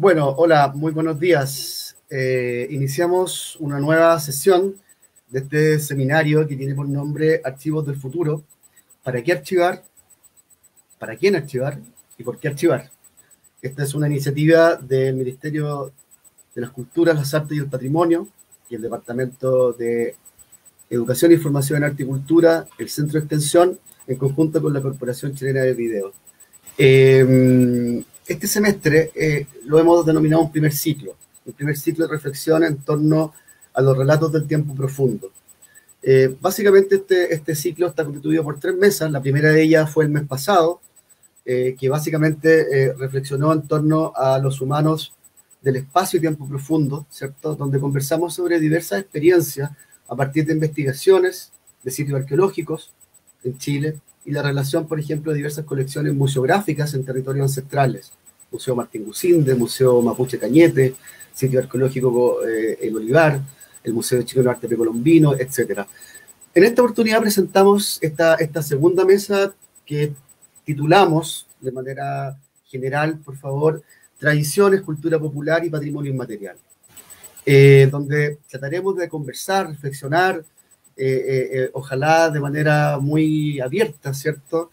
Bueno, hola, muy buenos días. Iniciamos una nueva sesión de este seminario que tiene por nombre Archivos del Futuro. ¿Para qué archivar? ¿Para quién archivar? ¿Y por qué archivar? Esta es una iniciativa del Ministerio de las Culturas, las Artes y el Patrimonio y el Departamento de Educación, Información, Arte y Cultura, el Centro de Extensión, en conjunto con la Corporación Chilena de Video. Este semestre lo hemos denominado un primer ciclo de reflexión en torno a los relatos del tiempo profundo. Básicamente este ciclo está constituido por 3 mesas. La primera de ellas fue el mes pasado, que básicamente reflexionó en torno a los humanos del espacio y tiempo profundo, ¿cierto? Donde conversamos sobre diversas experiencias a partir de investigaciones de sitios arqueológicos en Chile y la relación, por ejemplo, de diversas colecciones museográficas en territorios ancestrales. Museo Martín Gusinde, Museo Mapuche Cañete, sitio arqueológico El Olivar, el Museo Chileno de Arte Precolombino, etc. En esta oportunidad presentamos esta segunda mesa que titulamos de manera general, por favor, Tradiciones, Cultura Popular y Patrimonio Inmaterial, donde trataremos de conversar, reflexionar, ojalá de manera muy abierta, ¿cierto?,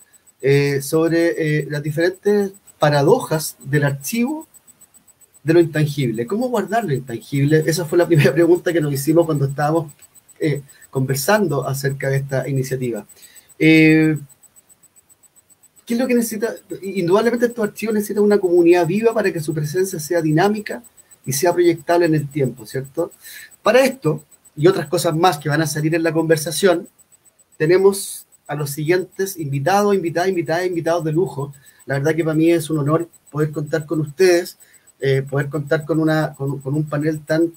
sobre las diferentes paradojas del archivo de lo intangible. ¿Cómo guardar lo intangible? Esa fue la primera pregunta que nos hicimos cuando estábamos conversando acerca de esta iniciativa. ¿Qué es lo que necesita? Indudablemente estos archivos necesitan una comunidad viva para que su presencia sea dinámica y sea proyectable en el tiempo, ¿cierto? Para esto, y otras cosas más que van a salir en la conversación, tenemos a los siguientes invitados de lujo. La verdad que para mí es un honor poder contar con ustedes, poder contar con un panel tan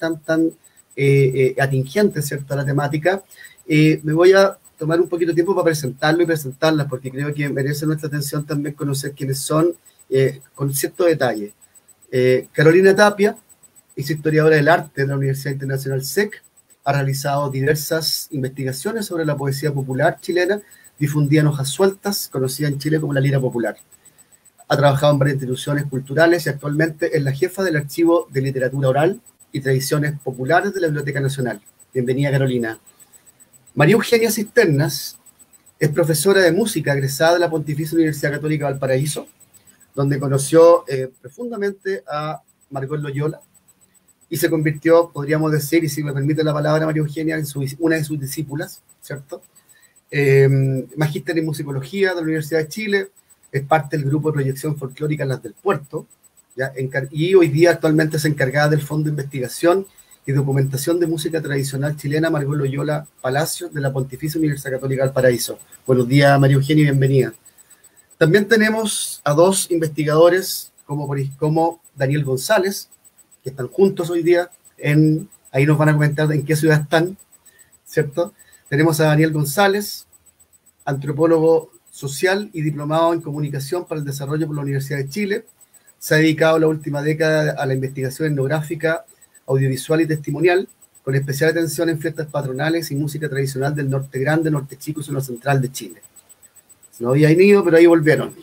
atingente, ¿cierto?, a la temática. Me voy a tomar un poquito de tiempo para presentarlo y presentarlas, porque creo que merece nuestra atención también conocer quiénes son, con cierto detalle. Carolina Tapia es historiadora del arte de la Universidad Internacional SEC, ha realizado diversas investigaciones sobre la poesía popular chilena, difundida en hojas sueltas, conocida en Chile como la lira popular. Ha trabajado en varias instituciones culturales y actualmente es la jefa del Archivo de Literatura Oral y Tradiciones Populares de la Biblioteca Nacional. Bienvenida, Carolina. María Eugenia Cisternas es profesora de música egresada de la Pontificia Universidad Católica de Valparaíso, donde conoció profundamente a Margot Loyola y se convirtió, podríamos decir, y si me permite la palabra, María Eugenia, en una de sus discípulas, ¿cierto? Magíster en musicología de la Universidad de Chile, es parte del grupo de proyección folclórica Las del Puerto, ¿ya? Y hoy día actualmente es encargada del Fondo de Investigación y Documentación de Música Tradicional Chilena Margot Loyola Palacios de la Pontificia Universidad Católica del Paraíso. Buenos días, María Eugenia, y bienvenida. También tenemos a 2 investigadores como Daniel González, que están juntos hoy día, ahí nos van a comentar en qué ciudad están, ¿cierto? Tenemos a Daniel González, antropólogo social y diplomado en comunicación para el desarrollo por la Universidad de Chile. Se ha dedicado la última década a la investigación etnográfica, audiovisual y testimonial, con especial atención en fiestas patronales y música tradicional del Norte Grande, Norte Chico y zona central de Chile. No habían ido, pero ahí volvieron.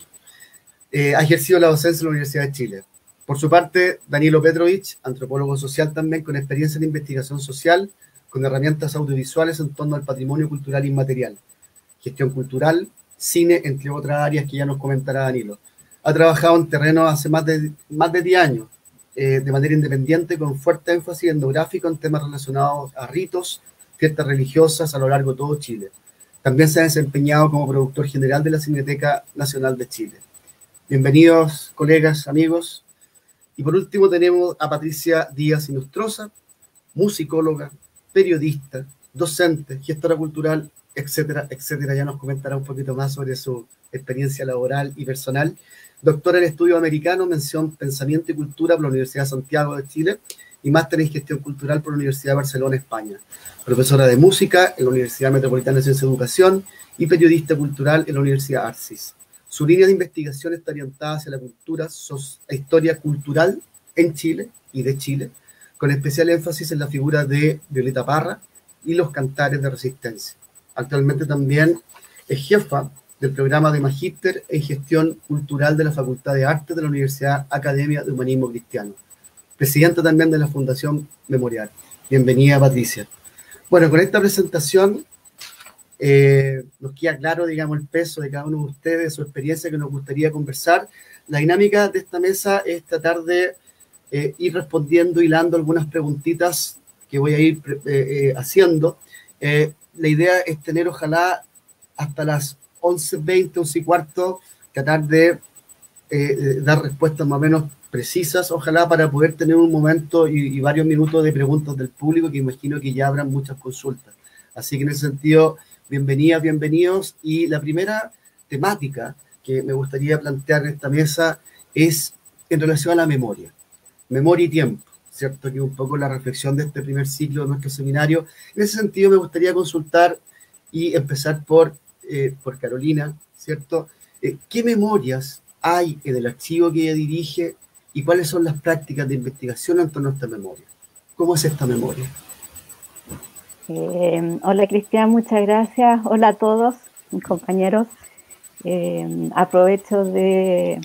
Ha ejercido la docencia en la Universidad de Chile. Por su parte, Danilo Petrovich, antropólogo social también, con experiencia en investigación social, con herramientas audiovisuales en torno al patrimonio cultural inmaterial, gestión cultural, cine, entre otras áreas que ya nos comentará Danilo. Ha trabajado en terreno hace más de 10 años, de manera independiente, con fuerte énfasis etnográfico en temas relacionados a ritos, fiestas religiosas a lo largo de todo Chile. También se ha desempeñado como productor general de la Cineteca Nacional de Chile. Bienvenidos, colegas, amigos. Y por último tenemos a Patricia Díaz Inostroza, musicóloga, periodista, docente, gestora cultural, etcétera, etcétera. Ya nos comentará un poquito más sobre su experiencia laboral y personal. Doctora en Estudios Americanos, mención Pensamiento y Cultura por la Universidad de Santiago de Chile y máster en Gestión Cultural por la Universidad de Barcelona, España. Profesora de música en la Universidad Metropolitana de Ciencia y Educación y periodista cultural en la Universidad Arcis. Su línea de investigación está orientada hacia la cultura e historia cultural en Chile y de Chile, con especial énfasis en la figura de Violeta Parra y los cantares de resistencia. Actualmente también es jefa del programa de Magíster en Gestión Cultural de la Facultad de Artes de la Universidad Academia de Humanismo Cristiano. presidenta también de la Fundación Memorial. Bienvenida, Patricia. Bueno, con esta presentación nos queda claro, digamos, el peso de cada uno de ustedes, su experiencia que nos gustaría conversar. La dinámica de esta mesa es tratar de ir respondiendo, hilando algunas preguntitas que voy a ir haciendo. La idea es tener, ojalá, hasta las 11:20, 11:15, tratar de dar respuestas más o menos precisas, ojalá, para poder tener un momento y varios minutos de preguntas del público, que imagino que ya habrán muchas consultas. Así que en ese sentido, bienvenidas, bienvenidos. Y la primera temática que me gustaría plantear en esta mesa es en relación a la memoria. Memoria y tiempo, ¿cierto? Que es un poco la reflexión de este primer ciclo de nuestro seminario. En ese sentido, me gustaría consultar y empezar por Carolina, ¿cierto? ¿Qué memorias hay en el archivo que ella dirige y cuáles son las prácticas de investigación en torno a esta memoria? ¿Cómo es esta memoria? Hola, Cristian, muchas gracias. Hola a todos, mis compañeros. Aprovecho de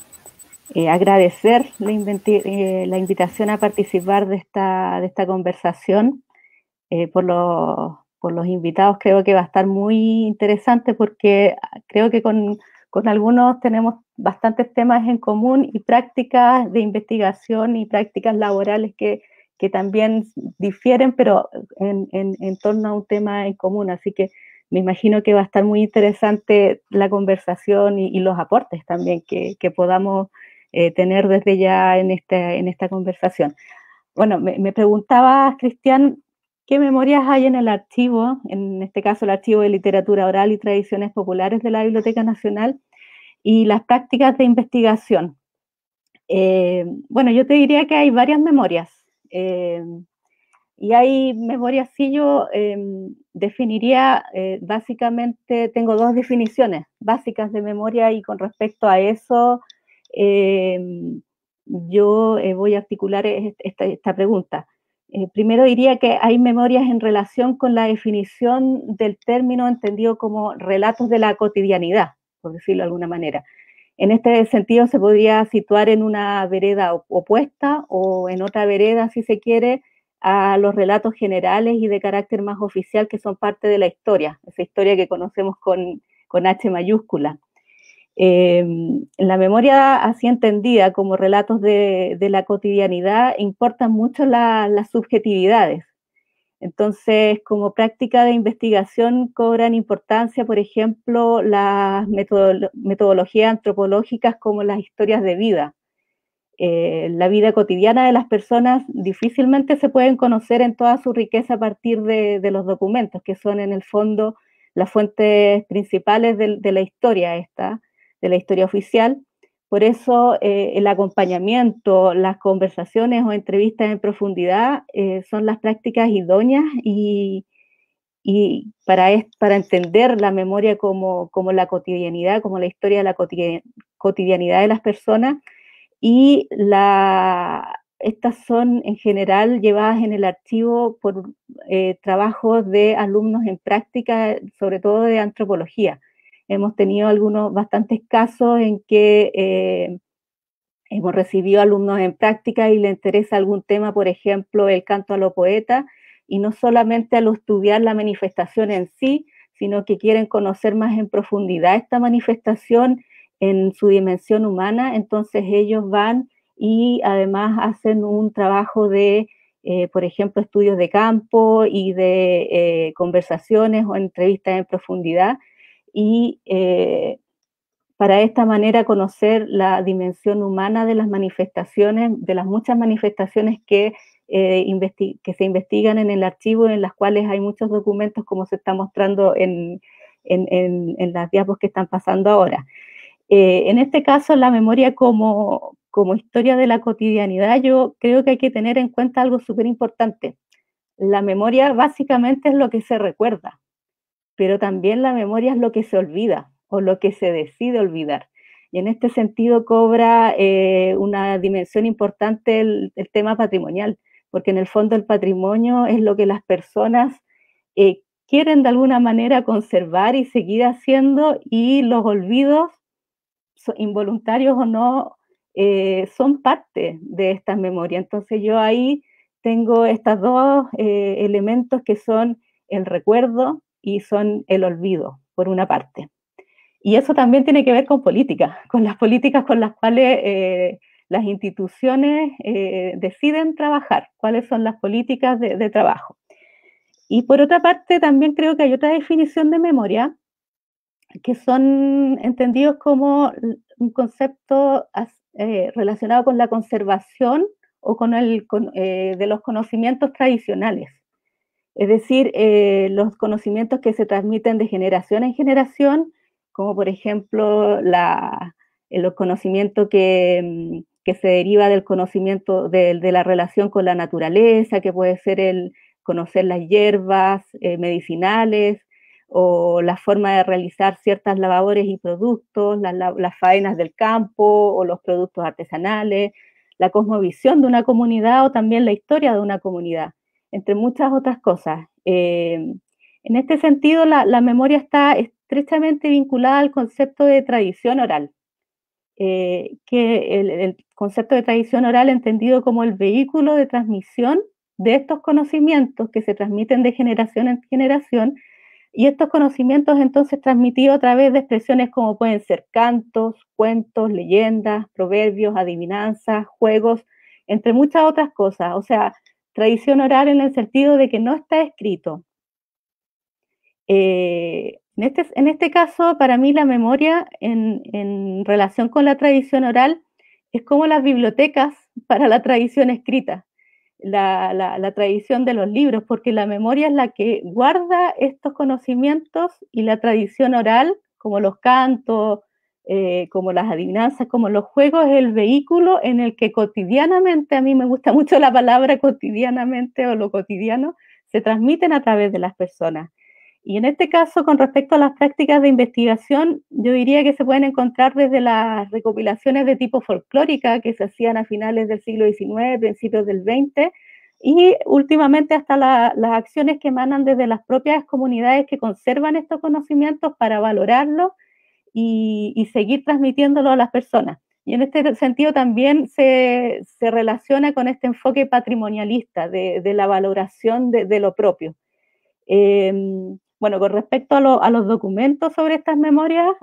agradecer la invitación a participar de esta conversación. Por los invitados, creo que va a estar muy interesante, porque creo que con algunos tenemos bastantes temas en común y prácticas de investigación y prácticas laborales que también difieren, pero en torno a un tema en común. Así que me imagino que va a estar muy interesante la conversación y los aportes también que podamos tener desde ya en esta conversación. Bueno, me preguntabas, Cristian, ¿qué memorias hay en el archivo? En este caso, el Archivo de Literatura Oral y Tradiciones Populares de la Biblioteca Nacional, y las prácticas de investigación. Bueno, yo te diría que hay varias memorias. Y hay memorias, sí, yo definiría básicamente, tengo dos definiciones básicas de memoria, y con respecto a eso yo voy a articular esta pregunta. Primero diría que hay memorias en relación con la definición del término entendido como relatos de la cotidianidad, por decirlo de alguna manera. En este sentido se podría situar en una vereda opuesta, o en otra vereda, si se quiere, a los relatos generales y de carácter más oficial, que son parte de la historia, esa historia que conocemos con H mayúscula. La memoria así entendida como relatos de la cotidianidad importan mucho las subjetividades. Entonces, como práctica de investigación cobran importancia, por ejemplo, las metodologías antropológicas como las historias de vida. La vida cotidiana de las personas difícilmente se pueden conocer en toda su riqueza a partir de los documentos, que son en el fondo las fuentes principales de la historia de la historia oficial. Por eso el acompañamiento, las conversaciones o entrevistas en profundidad son las prácticas idóneas y para entender la memoria como la cotidianidad, como la historia de la cotidianidad de las personas. Y estas son en general llevadas en el archivo por trabajos de alumnos en práctica, sobre todo de antropología. Hemos tenido bastantes casos en que hemos recibido alumnos en práctica y les interesa algún tema, por ejemplo, el canto a los poetas, y no solamente al estudiar la manifestación en sí, sino que quieren conocer más en profundidad esta manifestación en su dimensión humana. Entonces ellos van y además hacen un trabajo de, por ejemplo, estudios de campo y de conversaciones o entrevistas en profundidad, y para de esta manera conocer la dimensión humana de las manifestaciones, de las muchas manifestaciones que se investigan en el archivo, en las cuales hay muchos documentos, como se está mostrando en las diapos que están pasando ahora. En este caso, la memoria como historia de la cotidianidad, yo creo que hay que tener en cuenta algo súper importante. La memoria básicamente es lo que se recuerda, pero también la memoria es lo que se olvida o lo que se decide olvidar. Y en este sentido cobra una dimensión importante el tema patrimonial, porque en el fondo el patrimonio es lo que las personas quieren de alguna manera conservar y seguir haciendo, y los olvidos, involuntarios o no, son parte de estas memorias. Entonces yo ahí tengo estos dos elementos que son el recuerdo y son el olvido, por una parte. Y eso también tiene que ver con políticas, con las políticas con las cuales las instituciones deciden trabajar, cuáles son las políticas de trabajo. Y por otra parte, también creo que hay otra definición de memoria, que son entendidos como un concepto relacionado con la conservación o de los conocimientos tradicionales. Es decir, los conocimientos que se transmiten de generación en generación, como por ejemplo los conocimientos que se deriva del conocimiento de la relación con la naturaleza, que puede ser el conocer las hierbas medicinales, o la forma de realizar ciertas labores y productos, las faenas del campo o los productos artesanales, la cosmovisión de una comunidad o también la historia de una comunidad, entre muchas otras cosas. En este sentido, la memoria está estrechamente vinculada al concepto de tradición oral, que el concepto de tradición oral entendido como el vehículo de transmisión de estos conocimientos que se transmiten de generación en generación, y estos conocimientos entonces transmitidos a través de expresiones como pueden ser cantos, cuentos, leyendas, proverbios, adivinanzas, juegos, entre muchas otras cosas. O sea, tradición oral en el sentido de que no está escrito. En este caso, para mí la memoria en relación con la tradición oral es como las bibliotecas para la tradición escrita. La tradición de los libros, porque la memoria es la que guarda estos conocimientos y la tradición oral, como los cantos, como las adivinanzas, como los juegos, es el vehículo en el que cotidianamente, a mí me gusta mucho la palabra cotidianamente o lo cotidiano, se transmiten a través de las personas. Y en este caso, con respecto a las prácticas de investigación, yo diría que se pueden encontrar desde las recopilaciones de tipo folclórica que se hacían a finales del siglo XIX, principios del XX, y últimamente hasta las acciones que emanan desde las propias comunidades que conservan estos conocimientos para valorarlos y seguir transmitiéndolo a las personas. Y en este sentido también se relaciona con este enfoque patrimonialista de la valoración de lo propio. Bueno, con respecto a los documentos sobre estas memorias,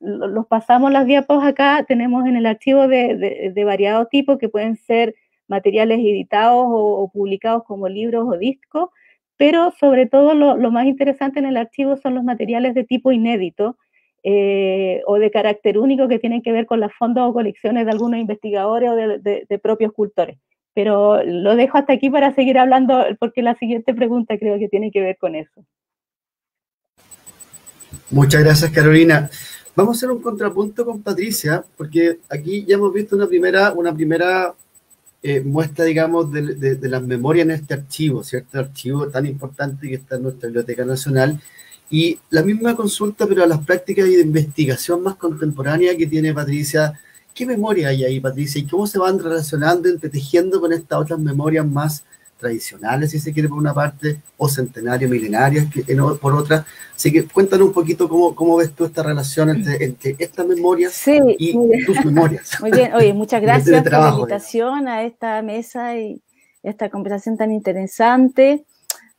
los pasamos las diapos acá, tenemos en el archivo de variado tipo que pueden ser materiales editados o publicados como libros o discos, pero sobre todo lo más interesante en el archivo son los materiales de tipo inédito o de carácter único que tienen que ver con las fondos o colecciones de algunos investigadores o de propios cultores. Pero lo dejo hasta aquí para seguir hablando, porque la siguiente pregunta creo que tiene que ver con eso. Muchas gracias, Carolina. Vamos a hacer un contrapunto con Patricia, porque aquí ya hemos visto una primera muestra, digamos, de las memorias en este archivo, ¿cierto? Archivo tan importante que está en nuestra Biblioteca Nacional. Y la misma consulta, pero a las prácticas de investigación más contemporánea que tiene Patricia. ¿Qué memoria hay ahí, Patricia? ¿Y cómo se van relacionando, entretejiendo con estas otras memorias más tradicionales, si se quiere, por una parte, o centenarias, milenarias, por otra? Así que cuéntanos un poquito cómo ves tú esta relación entre estas memorias y tus memorias. Muy bien, oye, muchas gracias por la invitación a esta mesa y esta conversación tan interesante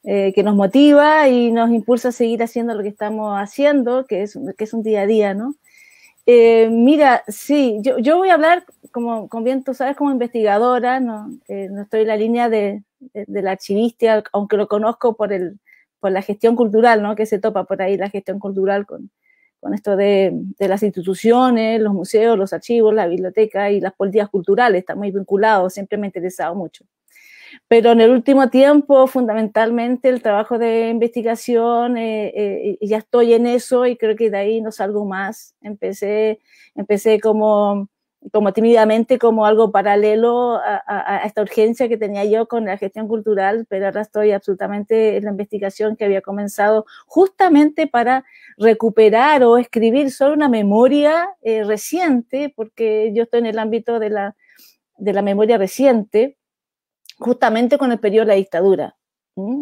que nos motiva y nos impulsa a seguir haciendo lo que estamos haciendo, que es un día a día, ¿no? Mira, sí, yo voy a hablar, como bien tú sabes, como investigadora, no estoy en la línea de la archivistia, aunque lo conozco por la gestión cultural, ¿no? Que se topa por ahí la gestión cultural con esto de las instituciones, los museos, los archivos, la biblioteca y las políticas culturales, está muy vinculado, siempre me ha interesado mucho. Pero en el último tiempo, fundamentalmente, el trabajo de investigación, ya estoy en eso y creo que de ahí no salgo más. Empecé como tímidamente, como algo paralelo a esta urgencia que tenía yo con la gestión cultural, pero ahora estoy absolutamente en la investigación que había comenzado justamente para recuperar o escribir solo una memoria reciente, porque yo estoy en el ámbito de la memoria reciente, justamente con el periodo de la dictadura.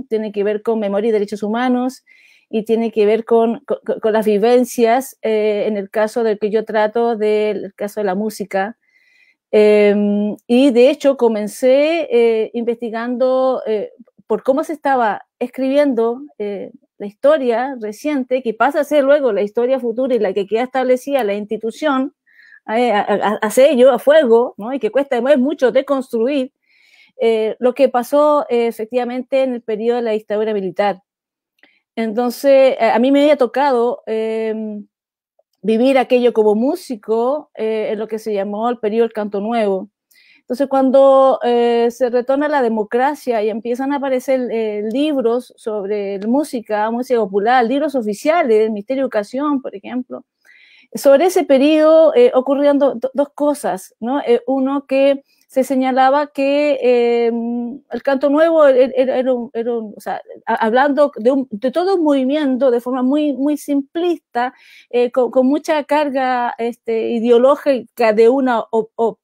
Tiene que ver con memoria y derechos humanos y tiene que ver con las vivencias, en el caso del que yo trato, del caso de la música, Y de hecho comencé investigando por cómo se estaba escribiendo la historia reciente, que pasa a ser luego la historia futura y la que queda establecida la institución, a sello, a fuego, ¿no? Y que cuesta mucho deconstruir lo que pasó efectivamente en el periodo de la dictadura militar. Entonces, a mí me había tocado vivir aquello como músico en lo que se llamó el periodo del Canto Nuevo. Entonces, cuando se retorna la democracia y empiezan a aparecer libros sobre música popular, libros oficiales del Ministerio de Educación, por ejemplo, sobre ese periodo ocurrían dos cosas, ¿no? Uno, que se señalaba que el Canto Nuevo era o sea, hablando de todo un movimiento de forma muy simplista, con mucha carga ideológica de una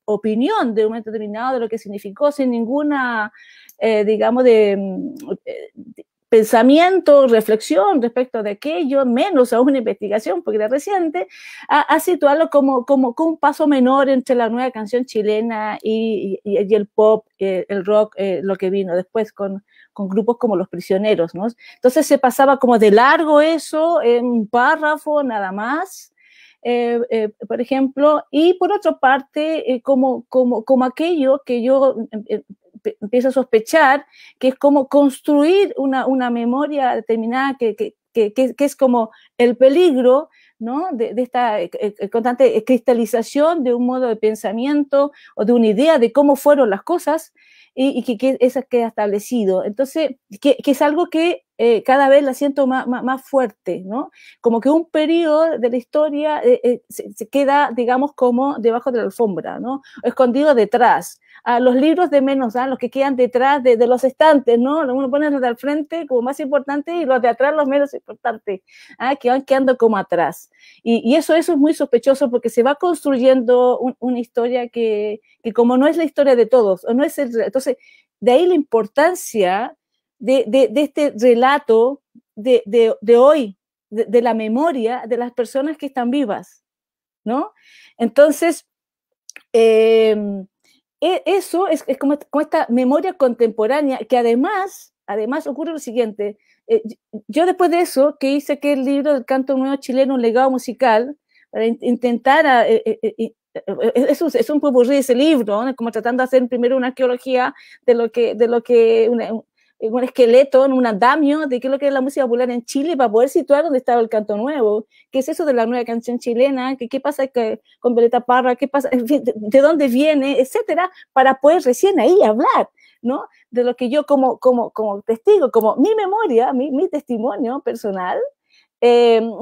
opinión de un momento determinado de lo que significó, sin ninguna, digamos, pensamiento, reflexión respecto de aquello, menos a una investigación, porque era reciente, a situarlo como un paso menor entre la nueva canción chilena y el pop, el rock, lo que vino después con grupos como Los Prisioneros, ¿no? Entonces se pasaba como de largo eso, en un párrafo nada más, por ejemplo, y por otra parte, como aquello que yo empiezo a sospechar, que es como construir una memoria determinada que es como el peligro, ¿no? de esta constante cristalización de un modo de pensamiento o de una idea de cómo fueron las cosas y que eso queda establecido. Entonces, que es algo que cada vez la siento más fuerte, ¿no? Como que un periodo de la historia se queda, digamos, como debajo de la alfombra, ¿no? Escondido detrás. A los libros de menos, los que quedan detrás de los estantes, ¿no? Uno pone los de al frente como más importantes y los de atrás los menos importantes, que van quedando como atrás. Y eso es muy sospechoso porque se va construyendo una historia que como no es la historia de todos, o no es entonces, de ahí la importancia de este relato de hoy, de la memoria de las personas que están vivas, ¿no? Entonces, eso es como esta memoria contemporánea, que además ocurre lo siguiente. Yo después de eso, que hice que el libro del Canto Nuevo Chileno, un legado musical, para intentar, es un popurrí ese libro, ¿no? Como tratando de hacer primero una arqueología de lo que un esqueleto, un andamio de qué es lo que es la música popular en Chile, para poder situar dónde estaba el Canto Nuevo, qué es eso de la nueva canción chilena, qué pasa con Violeta Parra, qué pasa, en fin, de dónde viene, etcétera, para poder recién ahí hablar, ¿no? De lo que yo como testigo, como mi memoria, mi testimonio personal,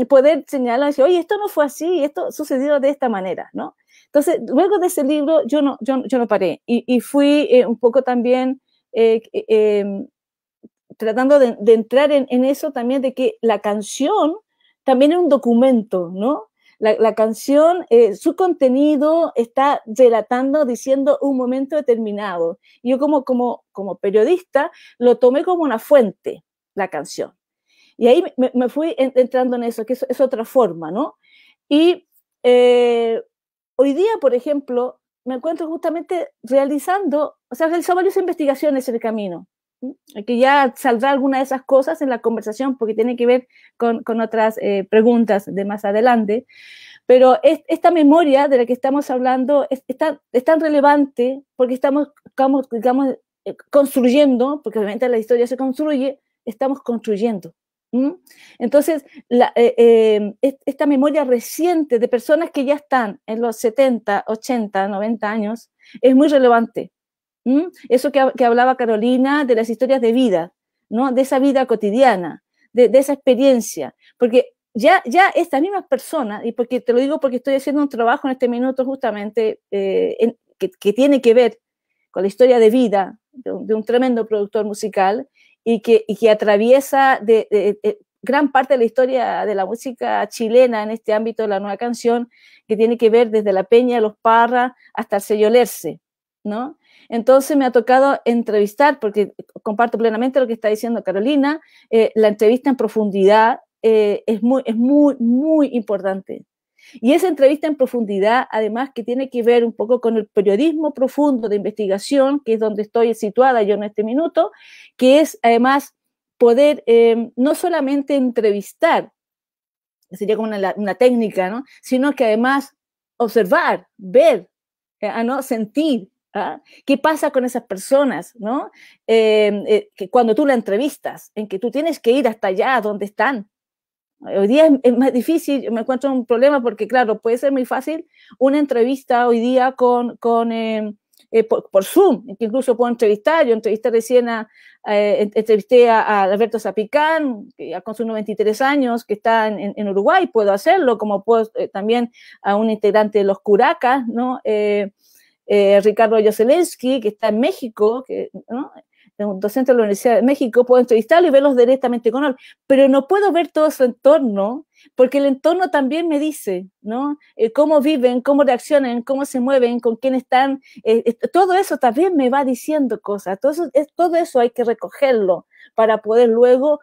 poder señalar y decir, oye, esto no fue así, esto sucedió de esta manera, ¿no? Entonces, luego de ese libro, yo no paré y fui un poco también tratando de entrar en eso también, de que la canción también es un documento, ¿no? La canción, su contenido está relatando, diciendo un momento determinado. Yo como periodista lo tomé como una fuente, la canción. Y ahí me fui entrando en eso, que es otra forma, ¿no? Y hoy día, por ejemplo, me encuentro justamente realizando varias investigaciones en el camino, que ya saldrá alguna de esas cosas en la conversación porque tiene que ver con otras preguntas de más adelante, pero esta memoria de la que estamos hablando es tan relevante porque estamos, digamos, construyendo, porque obviamente la historia se construye, estamos construyendo. Entonces, esta memoria reciente de personas que ya están en los 70, 80, 90 años es muy relevante. Eso que hablaba Carolina de las historias de vida, ¿no? De esa vida cotidiana, de esa experiencia, porque ya estas mismas personas, y porque te lo digo porque estoy haciendo un trabajo en este minuto justamente que tiene que ver con la historia de vida de un tremendo productor musical y que atraviesa gran parte de la historia de la música chilena en este ámbito de la nueva canción, que tiene que ver desde la Peña, los Parra, hasta el sello Lerce, ¿no? Entonces me ha tocado entrevistar, porque comparto plenamente lo que está diciendo Carolina, la entrevista en profundidad es muy importante. Y esa entrevista en profundidad, además, que tiene que ver un poco con el periodismo profundo de investigación, que es donde estoy situada yo en este minuto, que es además poder no solamente entrevistar, sería como una técnica, ¿no? Sino que además observar, ver, ¿no? Sentir, ¿ah? ¿Qué pasa con esas personas, ¿no? Que cuando tú la entrevistas, en que tú tienes que ir hasta allá donde están. Hoy día es más difícil, me encuentro un problema porque, claro, puede ser muy fácil una entrevista hoy día por Zoom, que incluso puedo entrevistar. Yo entrevisté recién entrevisté a Alberto Zapicán, que ya con sus 93 años, que está en Uruguay, puedo hacerlo, como puedo también a un integrante de los Curacas, ¿no? Ricardo Yoselensky, que está en México, ¿no? Un docente de la Universidad de México, puedo entrevistarlo y verlos directamente con él, pero no puedo ver todo su entorno, porque el entorno también me dice, ¿no? Cómo viven, cómo reaccionan, cómo se mueven, con quién están, todo eso también me va diciendo cosas, todo eso hay que recogerlo para poder luego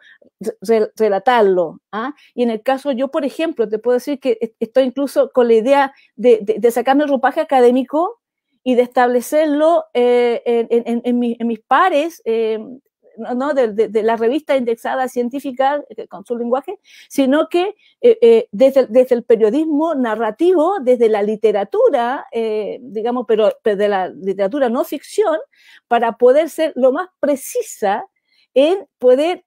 relatarlo, ¿ah? Y en el caso, yo por ejemplo, te puedo decir que estoy incluso con la idea de sacarme el ropaje académico y de establecerlo en mis pares, no de la revista indexada científica con su lenguaje, sino que desde el periodismo narrativo, desde la literatura, digamos, pero de la literatura no ficción, para poder ser lo más precisa en poder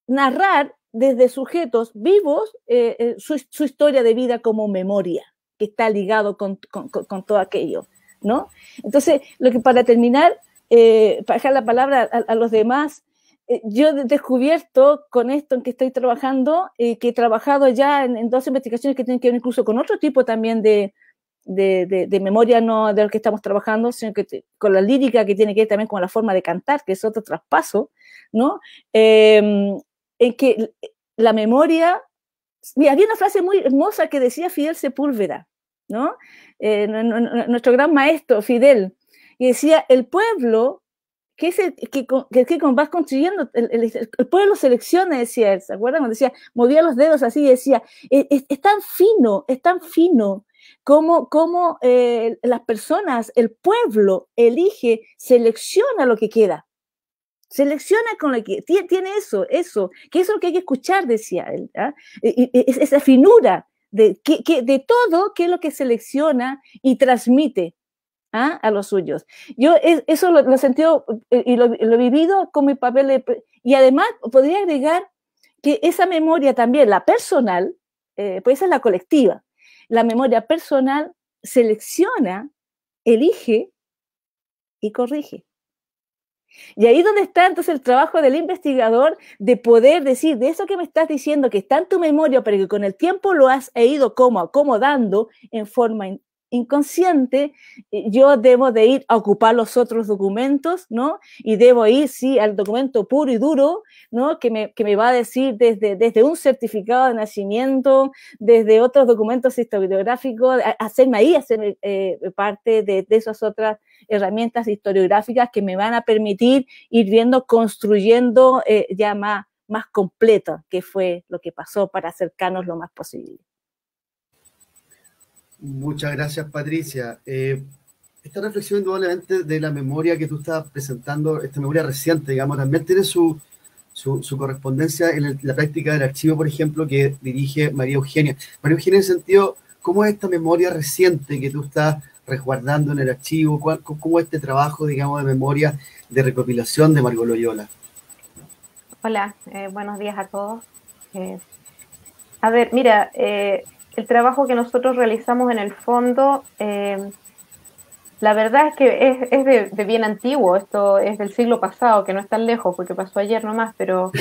narrar desde sujetos vivos su historia de vida como memoria, que está ligado con todo aquello, ¿no? Entonces, para terminar, para dejar la palabra a los demás, yo he descubierto con esto en que estoy trabajando, que he trabajado ya en dos investigaciones que tienen que ver incluso con otro tipo también de memoria, no de lo que estamos trabajando, sino que con la lírica, que tiene que ver también con la forma de cantar, que es otro traspaso, ¿no? En que la memoria... Mira, había una frase muy hermosa que decía Fidel Sepúlveda, ¿no? Nuestro gran maestro Fidel, y decía: el pueblo, que es el que vas construyendo, el pueblo selecciona, decía él, ¿se acuerdan? Cuando decía, movía los dedos así y decía, es tan fino como las personas, el pueblo elige, selecciona lo que queda. Selecciona con lo que tiene eso, que es lo que hay que escuchar, decía él, ¿ah? Esa finura de todo, qué es lo que selecciona y transmite, ¿ah? A los suyos. Yo eso lo he sentido y lo he vivido con mi papel y además podría agregar que esa memoria también, la personal, pues esa es la colectiva, la memoria personal selecciona, elige y corrige. Y ahí donde está entonces el trabajo del investigador, de poder decir, de eso que me estás diciendo, que está en tu memoria, pero que con el tiempo lo has ido como acomodando en forma inconsciente, yo debo de ir a ocupar los otros documentos, ¿no? Y debo ir, sí, al documento puro y duro, ¿no? Que me va a decir desde un certificado de nacimiento, desde otros documentos historiográficos, hacerme parte de esas otras herramientas historiográficas que me van a permitir ir viendo, construyendo ya más completo qué fue lo que pasó para acercarnos lo más posible. Muchas gracias, Patricia. Esta reflexión indudablemente de la memoria que tú estás presentando, esta memoria reciente, digamos, también tiene su correspondencia en la práctica del archivo, por ejemplo, que dirige María Eugenia. María Eugenia, en ese sentido, ¿cómo es esta memoria reciente que tú estás resguardando en el archivo? ¿Cómo es este trabajo, digamos, de memoria, de recopilación de Margot Loyola? Hola, buenos días a todos. A ver, mira, el trabajo que nosotros realizamos en el fondo, la verdad es que es de bien antiguo, esto es del siglo pasado, que no es tan lejos porque pasó ayer nomás, pero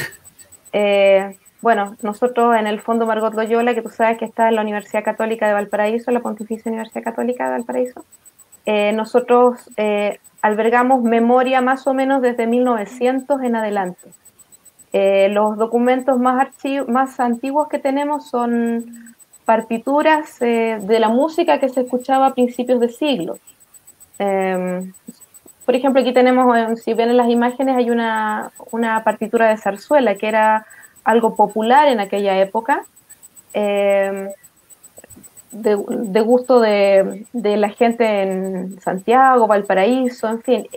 bueno, nosotros en el fondo Margot Loyola, que tú sabes que está en la Universidad Católica de Valparaíso, la Pontificia Universidad Católica de Valparaíso, nosotros albergamos memoria más o menos desde 1900 en adelante. Los documentos más antiguos que tenemos son partituras de la música que se escuchaba a principios de siglo. Por ejemplo, aquí tenemos, si ven en las imágenes, hay una partitura de zarzuela que era algo popular en aquella época. de gusto de la gente en Santiago, Valparaíso, en fin.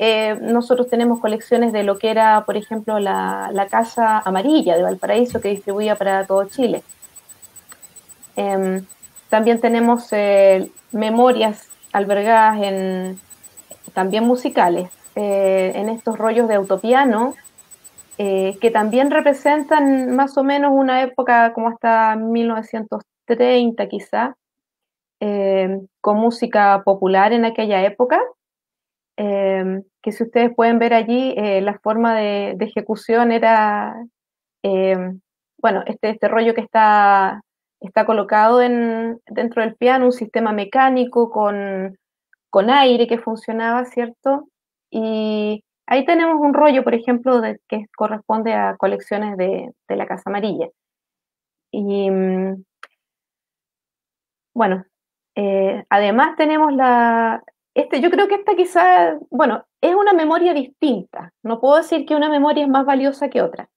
Nosotros tenemos colecciones de lo que era, por ejemplo, la Casa Amarilla de Valparaíso, que distribuía para todo Chile. También tenemos memorias albergadas también musicales, en estos rollos de autopiano, que también representan más o menos una época como hasta 1930 quizá, con música popular en aquella época, que si ustedes pueden ver allí, la forma de ejecución era, bueno, este rollo que está colocado dentro del piano, un sistema mecánico con aire que funcionaba, ¿cierto? Y ahí tenemos un rollo, por ejemplo, que corresponde a colecciones de la Casa Amarilla. Y bueno, además tenemos yo creo que esta quizá, bueno, es una memoria distinta. No puedo decir que una memoria es más valiosa que otra,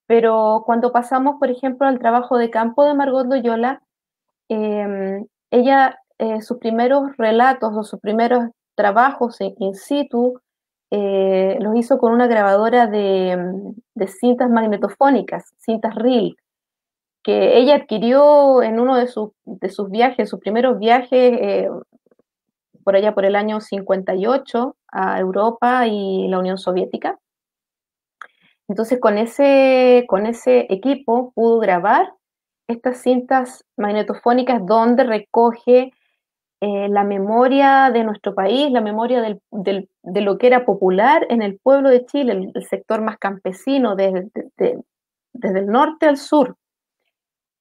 pero cuando pasamos, por ejemplo, al trabajo de campo de Margot Loyola, ella, sus primeros relatos o sus primeros trabajos in situ, los hizo con una grabadora de cintas magnetofónicas, cintas reel, que ella adquirió en uno de sus viajes, sus primeros viajes, por allá por el año 58 a Europa y la Unión Soviética. Entonces con ese equipo pudo grabar estas cintas magnetofónicas donde recoge la memoria de nuestro país, la memoria de lo que era popular en el pueblo de Chile, el sector más campesino, desde el norte al sur.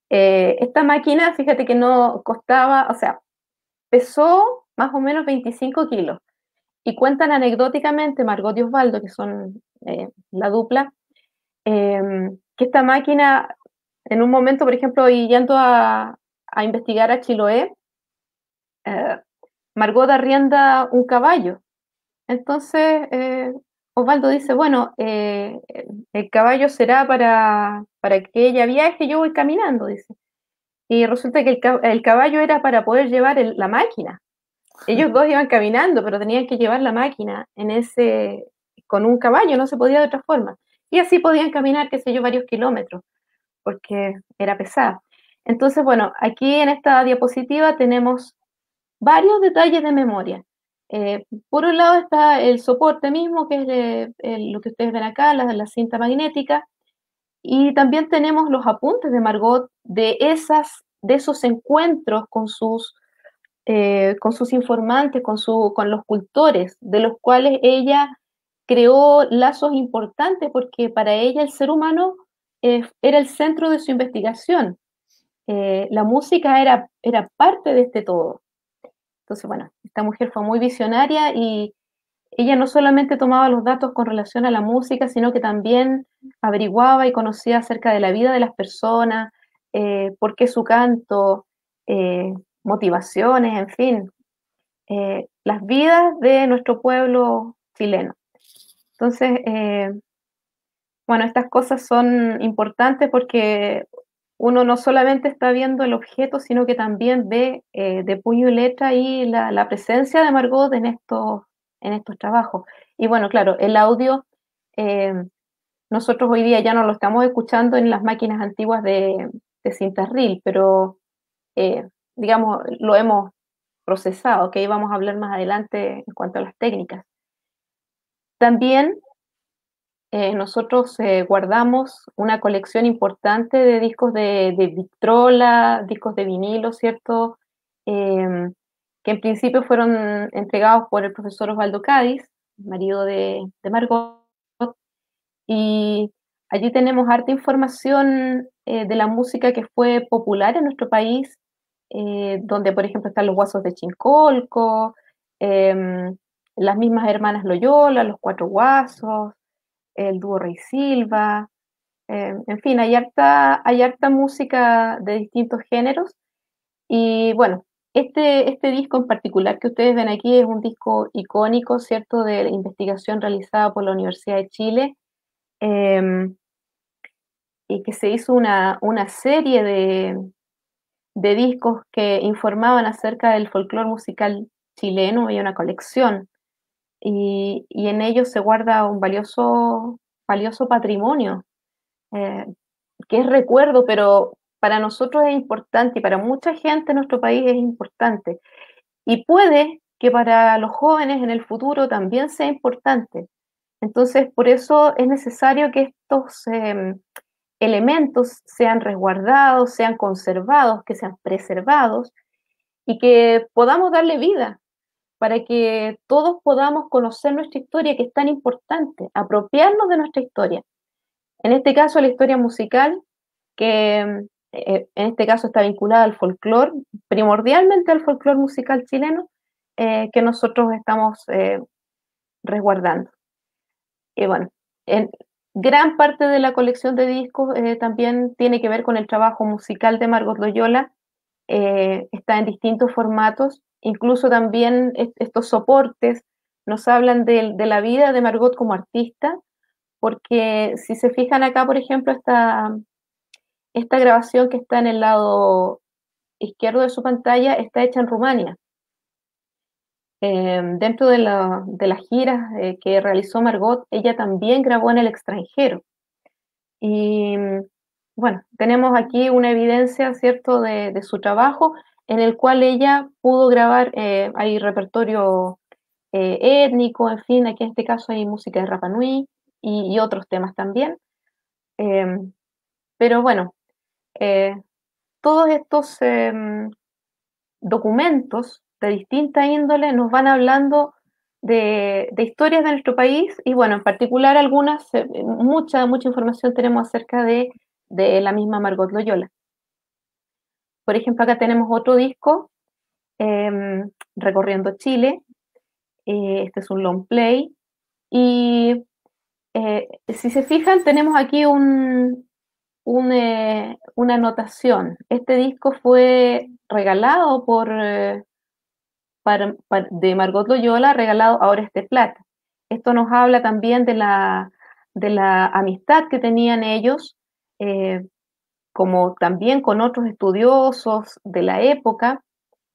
Esta máquina, fíjate que no costaba, o sea, pesó más o menos 25 kilos. Y cuentan anecdóticamente Margot y Osvaldo, que son la dupla, que esta máquina, en un momento, por ejemplo, yendo a investigar a Chiloé, Margot arrienda un caballo. Entonces, Osvaldo dice, bueno, el caballo será para que ella viaje, yo voy caminando, dice. Y resulta que el caballo era para poder llevar la máquina. Ellos dos iban caminando, pero tenían que llevar la máquina con un caballo, no se podía de otra forma. Y así podían caminar, qué sé yo, varios kilómetros, porque era pesada. Entonces, bueno, aquí en esta diapositiva tenemos varios detalles de memoria. Por un lado está el soporte mismo, que es lo que ustedes ven acá, la cinta magnética, y también tenemos los apuntes de Margot de esos encuentros con sus informantes, con los cultores, de los cuales ella creó lazos importantes, porque para ella el ser humano era el centro de su investigación. La música era parte de este todo. Entonces, bueno, esta mujer fue muy visionaria y ella no solamente tomaba los datos con relación a la música, sino que también averiguaba y conocía acerca de la vida de las personas, por qué su canto, motivaciones, en fin, las vidas de nuestro pueblo chileno. Entonces, bueno, estas cosas son importantes porque uno no solamente está viendo el objeto, sino que también ve de puño y letra y la presencia de Margot en estos trabajos. Y bueno, claro, el audio, nosotros hoy día ya no lo estamos escuchando en las máquinas antiguas de cintas reel, pero digamos, lo hemos procesado, que vamos a hablar más adelante en cuanto a las técnicas. También nosotros guardamos una colección importante de discos de Victrola, discos de vinilo, ¿cierto? Que en principio fueron entregados por el profesor Osvaldo Cádiz, marido de Margot, y allí tenemos harta información de la música que fue popular en nuestro país, donde por ejemplo están los Guasos de Chincolco, las mismas hermanas Loyola, los Cuatro Guasos, el dúo Rey Silva, en fin, hay harta música de distintos géneros. Y bueno, este disco en particular que ustedes ven aquí es un disco icónico, ¿cierto?, de investigación realizada por la Universidad de Chile, y que se hizo una serie de de discos que informaban acerca del folclore musical chileno, hay una colección, y en ellos se guarda un valioso patrimonio, que es recuerdo, pero para nosotros es importante y para mucha gente en nuestro país es importante. Y puede que para los jóvenes en el futuro también sea importante. Entonces, por eso es necesario que estos elementos sean resguardados, sean conservados, que sean preservados y que podamos darle vida para que todos podamos conocer nuestra historia, que es tan importante, apropiarnos de nuestra historia. En este caso, la historia musical, que en este caso está vinculada al folclore, primordialmente al folclore musical chileno, que nosotros estamos resguardando. Y bueno, en gran parte de la colección de discos también tiene que ver con el trabajo musical de Margot Loyola, está en distintos formatos, incluso también estos soportes nos hablan de la vida de Margot como artista, porque si se fijan acá, por ejemplo, esta grabación que está en el lado izquierdo de su pantalla está hecha en Rumania. Dentro de las giras que realizó Margot, ella también grabó en el extranjero. Y bueno, tenemos aquí una evidencia, ¿cierto?, de su trabajo, en el cual ella pudo grabar, hay repertorio étnico, en fin, aquí en este caso hay música de Rapa Nui y otros temas también. Pero bueno, todos estos documentos de distinta índole nos van hablando de historias de nuestro país y bueno, en particular algunas, mucha información tenemos acerca de la misma Margot Loyola. Por ejemplo, acá tenemos otro disco, Recorriendo Chile, este es un long play, y si se fijan tenemos aquí una anotación. Este disco fue regalado de Margot Loyola, regalado a Oreste Plat. Esto nos habla también de la amistad que tenían ellos, como también con otros estudiosos de la época,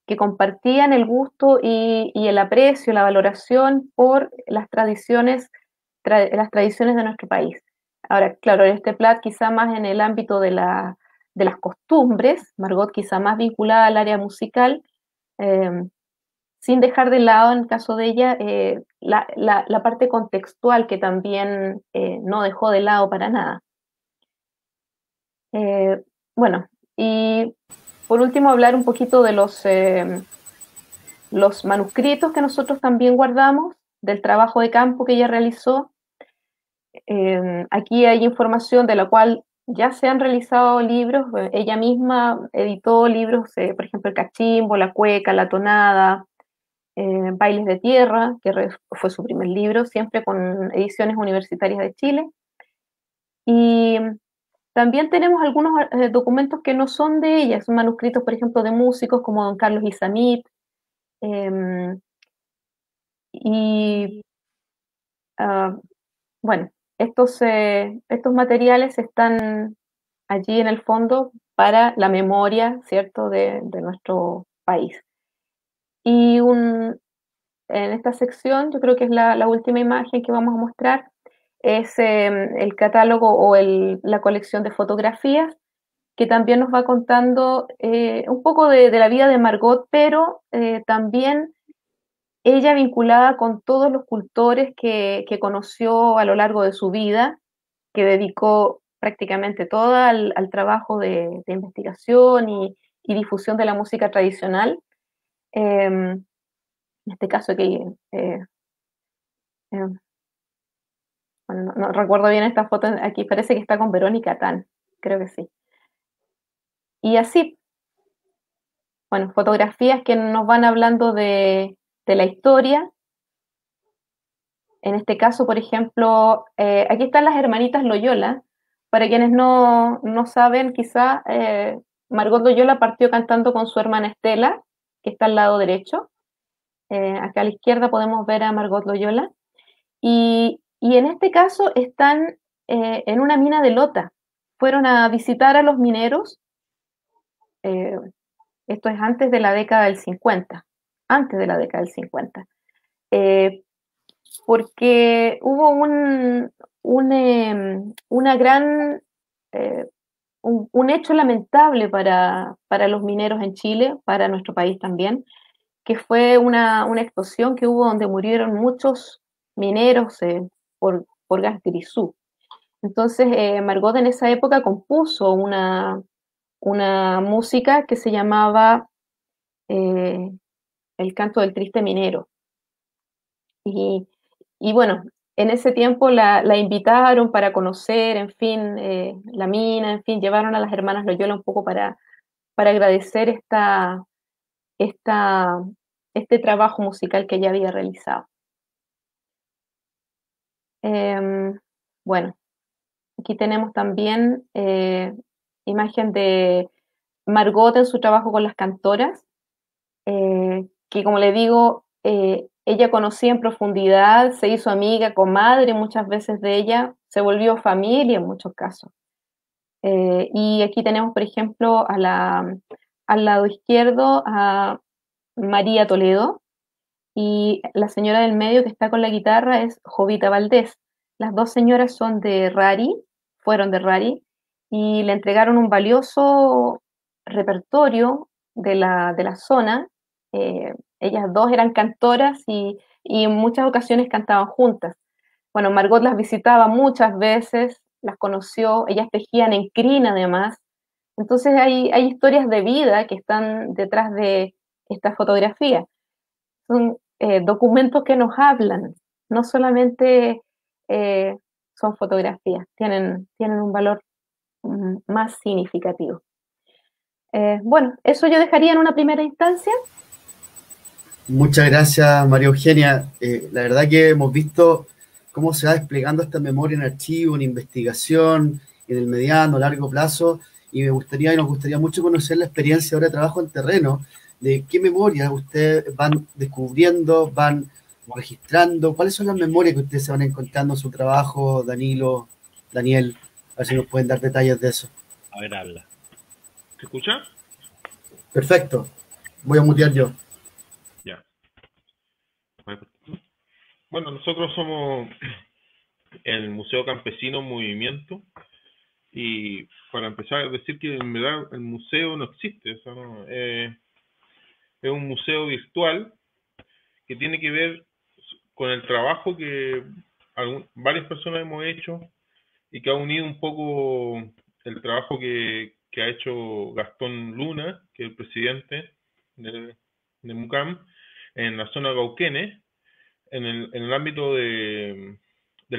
que compartían el gusto y el aprecio, la valoración por las tradiciones de nuestro país. Ahora, claro, Oreste Plat quizá más en el ámbito de las costumbres, Margot quizá más vinculada al área musical, sin dejar de lado, en el caso de ella, la parte contextual que también no dejó de lado para nada. Bueno, y por último hablar un poquito de los manuscritos que nosotros también guardamos, del trabajo de campo que ella realizó. Aquí hay información de la cual ya se han realizado libros, ella misma editó libros, por ejemplo, el cachimbo, la cueca, la tonada, Bailes de Tierra, que fue su primer libro, siempre con Ediciones Universitarias de Chile. Y también tenemos algunos documentos que no son de ella, son manuscritos, por ejemplo, de músicos como don Carlos Isamit. Bueno, estos materiales están allí en el fondo para la memoria, ¿cierto?, de nuestro país. Y en esta sección, yo creo que es la última imagen que vamos a mostrar, es el catálogo o la colección de fotografías, que también nos va contando un poco de la vida de Margot, pero también ella vinculada con todos los cultores que conoció a lo largo de su vida, que dedicó prácticamente toda al trabajo de investigación y difusión de la música tradicional. En este caso que bueno, no recuerdo bien esta foto, aquí parece que está con Verónica Tan, creo que sí. Y así, bueno, fotografías que nos van hablando de la historia. En este caso, por ejemplo, aquí están las hermanitas Loyola. Para quienes no saben, quizá Margot Loyola partió cantando con su hermana Estela, que está al lado derecho. Acá a la izquierda podemos ver a Margot Loyola. Y en este caso están en una mina de Lota. Fueron a visitar a los mineros Esto es antes de la década del 50, antes de la década del 50. Porque hubo una gran, un hecho lamentable para los mineros en Chile, para nuestro país también, que fue una explosión que hubo donde murieron muchos mineros por gas grisú. Entonces, Margot en esa época compuso una música que se llamaba El canto del triste minero. Y bueno, en ese tiempo la invitaron para conocer, en fin, la mina, en fin, llevaron a las hermanas Loyola un poco para agradecer este trabajo musical que ella había realizado. Bueno, aquí tenemos también imagen de Margot en su trabajo con las cantoras, que como le digo, ella conocía en profundidad, se hizo amiga, comadre muchas veces de ella, se volvió familia en muchos casos. Y aquí tenemos, por ejemplo, al lado izquierdo a María Toledo, y la señora del medio que está con la guitarra es Jovita Valdés. Las dos señoras son de Rari, fueron de Rari, y le entregaron un valioso repertorio de la zona. Ellas dos eran cantoras y en muchas ocasiones cantaban juntas. Bueno, Margot las visitaba muchas veces, las conoció, ellas tejían en crin además. Entonces hay historias de vida que están detrás de esta fotografía. Son documentos que nos hablan, no solamente son fotografías, tienen un valor más significativo. Bueno, eso yo dejaría en una primera instancia. Muchas gracias, María Eugenia. La verdad que hemos visto cómo se va desplegando esta memoria en archivo, en investigación, en el mediano, largo plazo, y nos gustaría mucho conocer la experiencia ahora de trabajo en terreno, de qué memorias ustedes van descubriendo, van registrando, cuáles son las memorias que ustedes se van encontrando en su trabajo, Danilo, Daniel, a ver si nos pueden dar detalles de eso. A ver, habla. ¿Se escucha? Perfecto. Voy a mutear yo. Ya. Bueno, nosotros somos el Museo Campesino Movimiento, y para empezar a decir que en verdad el museo no existe, o sea, no, es un museo virtual que tiene que ver con el trabajo que varias personas hemos hecho y que ha unido un poco el trabajo que ha hecho Gastón Luna, que es el presidente de MUCAM, en la zona Cauquenes, en el ámbito del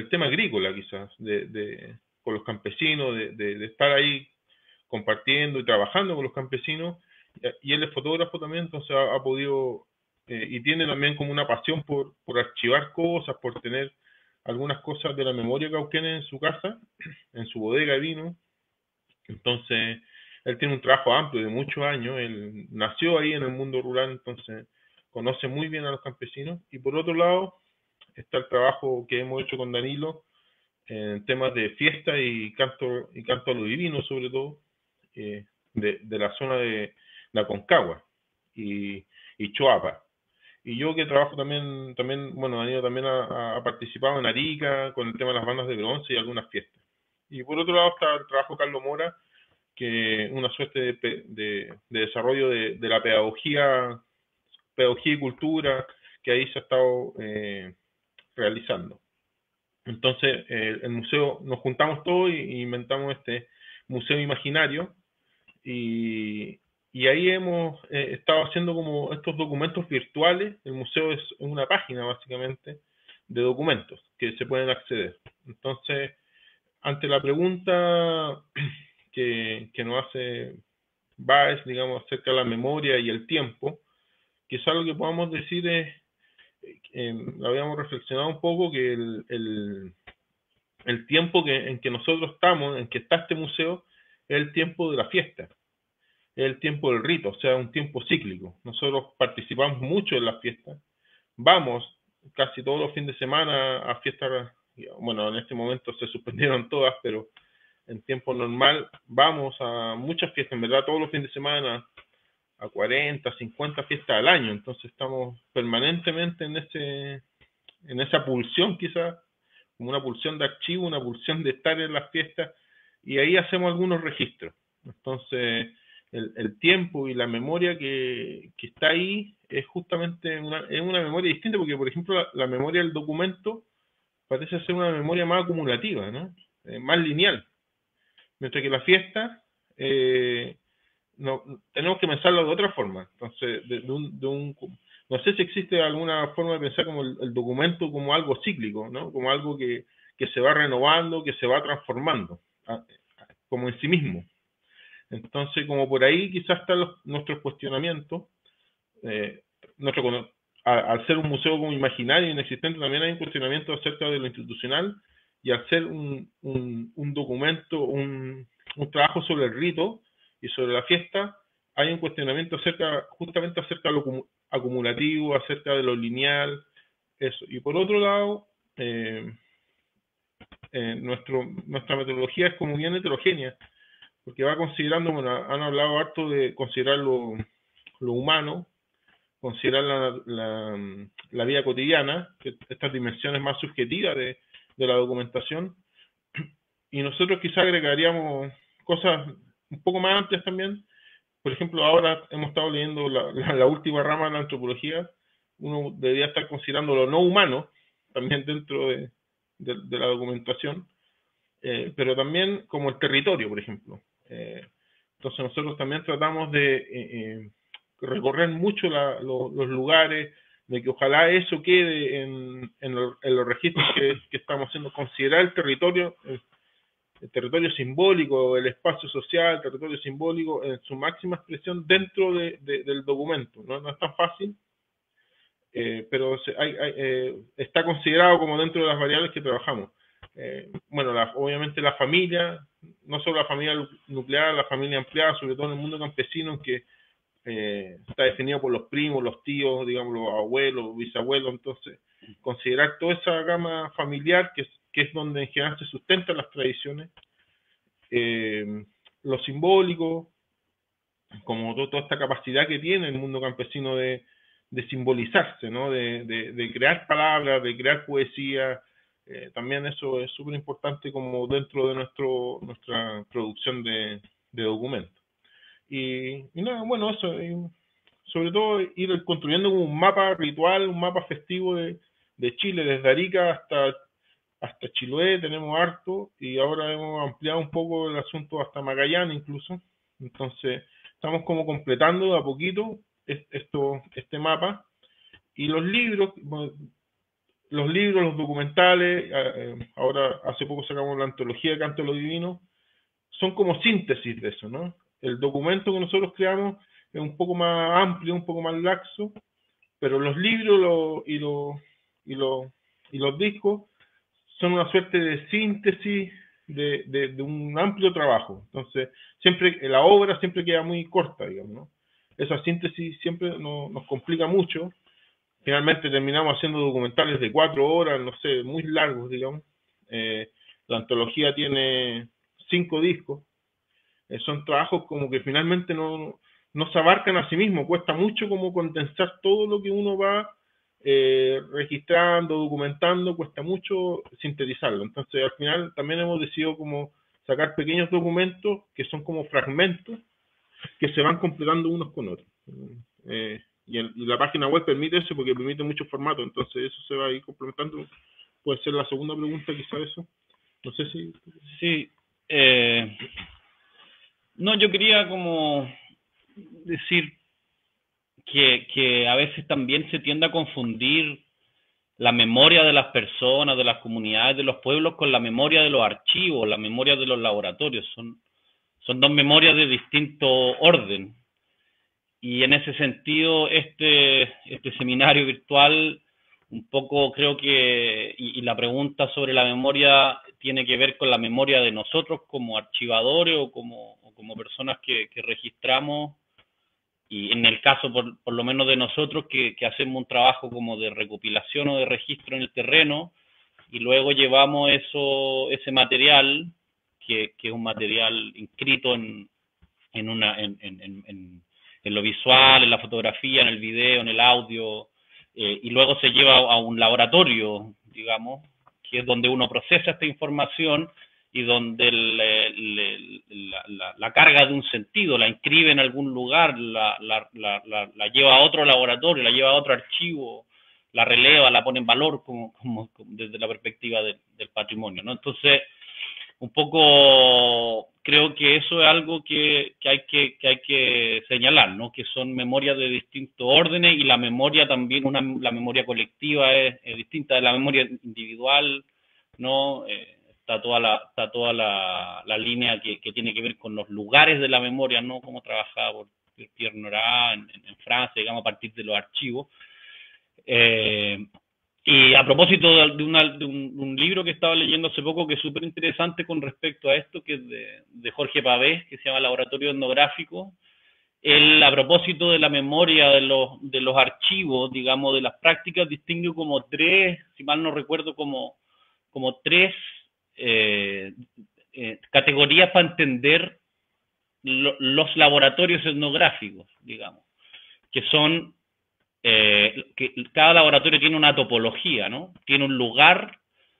tema agrícola, quizás, con los campesinos, de estar ahí compartiendo y trabajando con los campesinos. Y él es fotógrafo también, entonces ha podido, y tiene también como una pasión por archivar cosas, por tener algunas cosas de la memoria cauquenes en su casa, en su bodega de vino. Entonces, él tiene un trabajo amplio de muchos años, él nació ahí en el mundo rural, entonces conoce muy bien a los campesinos. Y por otro lado, está el trabajo que hemos hecho con Danilo en temas de fiesta y canto a lo divino, sobre todo, de la zona de la Aconcagua y Choapa. Y yo que trabajo también bueno, Danilo también ha participado en Arica con el tema de las bandas de bronce y algunas fiestas. Y por otro lado está el trabajo de Carlos Mora, que una suerte de desarrollo de la pedagogía y cultura que ahí se ha estado realizando. Entonces, el museo, nos juntamos todos y inventamos este museo imaginario, y ahí hemos estado haciendo como estos documentos virtuales. El museo es una página básicamente de documentos que se pueden acceder. Entonces, ante la pregunta que nos hace Baez, digamos, acerca de la memoria y el tiempo, quizás lo que podamos decir es, habíamos reflexionado un poco, que el tiempo en que nosotros estamos, en que está este museo, es el tiempo de la fiesta, es el tiempo del rito, o sea, un tiempo cíclico. Nosotros participamos mucho en las fiestas, vamos casi todos los fines de semana a fiestas. Bueno, en este momento se suspendieron todas, pero en tiempo normal vamos a muchas fiestas, en verdad todos los fines de semana a 40, 50 fiestas al año, entonces estamos permanentemente en esa pulsión, quizás, como una pulsión de archivo, una pulsión de estar en las fiestas, y ahí hacemos algunos registros. Entonces, el tiempo y la memoria que está ahí es justamente una memoria distinta, porque, por ejemplo, la memoria del documento parece ser una memoria más acumulativa, ¿no? Más lineal. Mientras que la fiesta, no, tenemos que pensarlo de otra forma. Entonces, no sé si existe alguna forma de pensar como el documento como algo cíclico, ¿no? Como algo que se va renovando, que se va transformando, como en sí mismo. Entonces, como por ahí quizás están nuestros cuestionamientos. Al ser un museo como imaginario e inexistente, también hay un cuestionamiento acerca de lo institucional, y al ser un documento, un trabajo sobre el rito y sobre la fiesta, hay un cuestionamiento justamente acerca de lo acumulativo, acerca de lo lineal, eso. Y por otro lado, nuestra metodología es como bien heterogénea, porque va considerando, bueno, han hablado harto de considerar lo humano, considerar la vida cotidiana, que estas dimensiones más subjetivas de la documentación, y nosotros quizá agregaríamos cosas un poco más amplias también. Por ejemplo, ahora hemos estado leyendo la última rama de la antropología. Uno debería estar considerando lo no humano también dentro de la documentación, pero también como el territorio, por ejemplo. Entonces nosotros también tratamos de recorrer mucho los lugares, de que ojalá eso quede en los registros que estamos haciendo, considerar el territorio simbólico, el espacio social, el territorio simbólico en su máxima expresión dentro del documento. No es tan fácil, pero está considerado como dentro de las variables que trabajamos. Bueno, obviamente la familia, no solo la familia nuclear, la familia ampliada, sobre todo en el mundo campesino, que está definido por los primos, los tíos, digamos, los abuelos, bisabuelos. Entonces, considerar toda esa gama familiar, que es donde en general se sustentan las tradiciones, lo simbólico, como toda esta capacidad que tiene el mundo campesino de simbolizarse, ¿no? De crear palabras, de crear poesía. También eso es súper importante como dentro de nuestra producción de documentos. Y nada, bueno, eso, sobre todo ir construyendo un mapa ritual, un mapa festivo de Chile, desde Arica hasta Chiloé tenemos harto, y ahora hemos ampliado un poco el asunto hasta Magallanes incluso. Entonces estamos como completando de a poquito este mapa. Y los libros, los documentales, ahora hace poco sacamos la antología de Canto de lo Divino, son como síntesis de eso, ¿no? El documento que nosotros creamos es un poco más amplio, un poco más laxo, pero los libros y los discos son una suerte de síntesis de un amplio trabajo. Entonces, siempre la obra siempre queda muy corta, digamos, ¿no? Esa síntesis siempre nos complica mucho. Finalmente terminamos haciendo documentales de 4 horas, no sé, muy largos, digamos. La antología tiene 5 discos. Son trabajos como que finalmente no se abarcan a sí mismos. Cuesta mucho como condensar todo lo que uno va registrando, documentando, cuesta mucho sintetizarlo. Entonces al final también hemos decidido como sacar pequeños documentos que son como fragmentos que se van completando unos con otros. Y la página web permite eso, porque permite muchos formatos, entonces eso se va a ir complementando. Puede ser la segunda pregunta, quizá eso. No sé si... Sí. No, yo quería como decir que a veces también se tiende a confundir la memoria de las personas, de las comunidades, de los pueblos, con la memoria de los archivos, la memoria de los laboratorios. Son dos memorias de distinto orden. Y en ese sentido, este seminario virtual, un poco creo que, y la pregunta sobre la memoria tiene que ver con la memoria de nosotros como archivadores o como personas que registramos, y en el caso por lo menos de nosotros que hacemos un trabajo como de recopilación o de registro en el terreno, y luego llevamos ese material, que es un material inscrito en en lo visual, en la fotografía, en el video, en el audio, y luego se lleva a un laboratorio, digamos, que es donde uno procesa esta información y donde la carga de un sentido, la inscribe en algún lugar, la lleva a otro laboratorio, la lleva a otro archivo, la releva, la pone en valor como desde la perspectiva del patrimonio, ¿no? Entonces, un poco creo que eso es algo que hay que señalar, ¿no? Que son memorias de distintos órdenes, y la memoria también, la memoria colectiva es distinta de la memoria individual, ¿no? Está toda la línea que tiene que ver con los lugares de la memoria, ¿no? Como trabajaba por Pierre Nora en Francia, digamos, a partir de los archivos. Y a propósito de un libro que estaba leyendo hace poco, que es súper interesante con respecto a esto, que es de Jorge Pavés, que se llama Laboratorio Etnográfico. Él, a propósito de la memoria de los archivos, digamos, de las prácticas, distingue como tres, si mal no recuerdo, como tres categorías para entender los laboratorios etnográficos, digamos, que son que cada laboratorio tiene una topología, ¿no? Tiene un lugar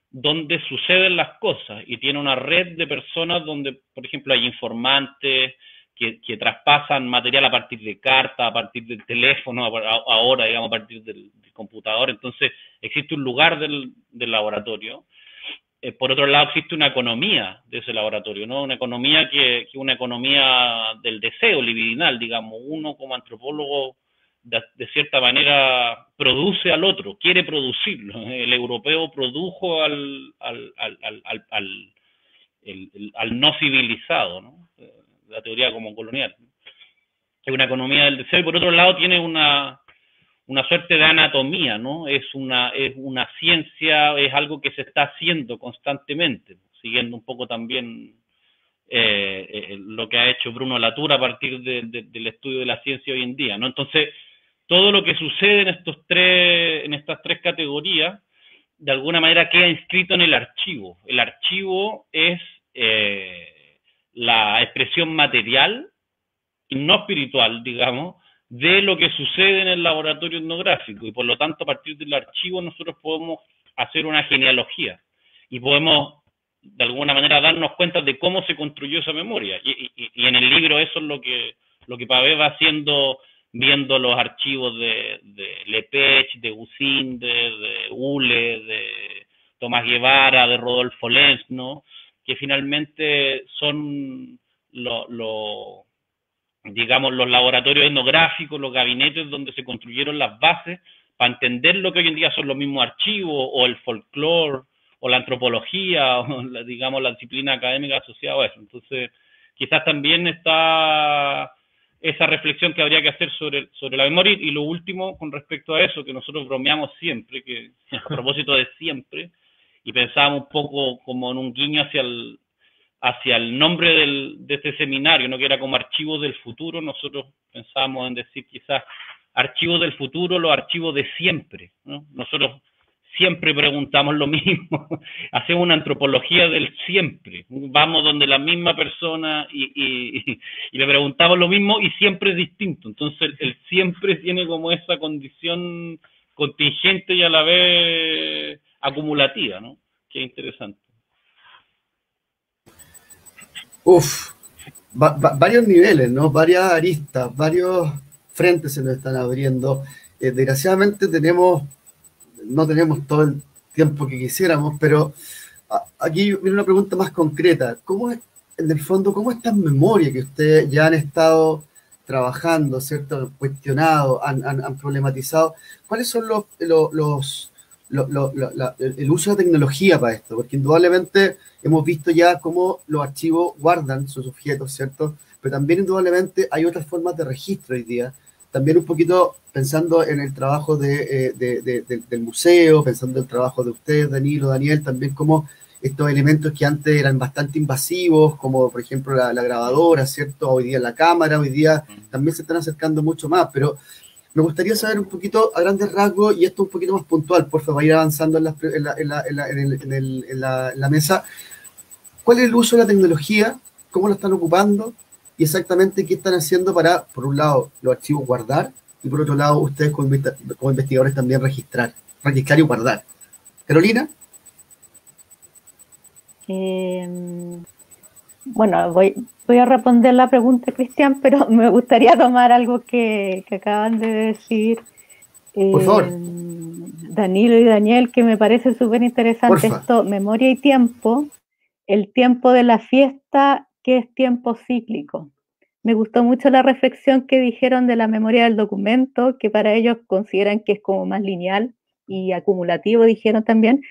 donde suceden las cosas y tiene una red de personas donde, por ejemplo, hay informantes que traspasan material a partir de cartas, a partir del teléfono, ahora, digamos, a partir del computador. Entonces, existe un lugar del laboratorio. Por otro lado, existe una economía de ese laboratorio, ¿no? Una economía que es una economía del deseo libidinal, digamos. Uno como antropólogo, de cierta manera, produce al otro, quiere producirlo. El europeo produjo al no civilizado, ¿no? La teoría como colonial. Es una economía del deseo, y por otro lado tiene una suerte de anatomía, ¿no? Es una ciencia, es algo que se está haciendo constantemente, siguiendo un poco también lo que ha hecho Bruno Latour a partir del estudio de la ciencia hoy en día, ¿no? Entonces, todo lo que sucede en estas tres categorías, de alguna manera queda inscrito en el archivo. El archivo es la expresión material y no espiritual, digamos, de lo que sucede en el laboratorio etnográfico, y por lo tanto, a partir del archivo nosotros podemos hacer una genealogía y podemos de alguna manera darnos cuenta de cómo se construyó esa memoria, y en el libro eso es lo que Pavés va haciendo, viendo los archivos de Lepech, de Gusinde, de Hule, de Tomás Guevara, de Rodolfo Lenz, ¿no? Que finalmente son digamos, los laboratorios etnográficos, los gabinetes donde se construyeron las bases para entender lo que hoy en día son los mismos archivos, o el folclore, o la antropología, o digamos, la disciplina académica asociada a eso. Entonces, quizás también está esa reflexión que habría que hacer sobre la memoria. Y lo último, con respecto a eso, que nosotros bromeamos siempre, que a propósito de siempre, y pensábamos un poco como en un guiño hacia el nombre de este seminario, ¿no? Que era como Archivos del Futuro. Nosotros pensábamos en decir quizás archivos del futuro, los archivos de siempre, ¿no? Nosotros siempre preguntamos lo mismo, hacemos una antropología del siempre, vamos donde la misma persona y le preguntamos lo mismo, y siempre es distinto. Entonces el siempre tiene como esa condición contingente y a la vez acumulativa, ¿no? Qué interesante. Varios niveles, ¿no? Varias aristas, varios frentes se nos están abriendo. Desgraciadamente no tenemos todo el tiempo que quisiéramos, pero aquí viene una pregunta más concreta. ¿Cómo es, en el fondo, cómo estas memorias que ustedes ya han estado trabajando, ¿cierto? Cuestionado, han problematizado, ¿cuáles son el uso de tecnología para esto? Porque indudablemente hemos visto ya cómo los archivos guardan sus objetos, ¿cierto? Pero también indudablemente hay otras formas de registro hoy día. También un poquito pensando en el trabajo del museo, pensando en el trabajo de ustedes, Danilo, Daniel, también como estos elementos que antes eran bastante invasivos, como por ejemplo la grabadora, ¿cierto? Hoy día la cámara, hoy día también se están acercando mucho más, pero me gustaría saber un poquito a grandes rasgos, y esto un poquito más puntual, por favor, ir avanzando en la mesa. ¿Cuál es el uso de la tecnología? ¿Cómo lo están ocupando? y exactamente qué están haciendo para, por un lado, los archivos guardar, y por otro lado, ustedes como investigadores también registrar y guardar. Carolina. Bueno, voy a responder la pregunta, Cristian, pero me gustaría tomar algo que acaban de decir por favor. Danilo y Daniel, que me parece súper interesante esto, memoria y tiempo, el tiempo de la fiesta, que es tiempo cíclico. Me gustó mucho la reflexión que dijeron de la memoria del documento, que para ellos consideran que es como más lineal y acumulativo, dijeron también,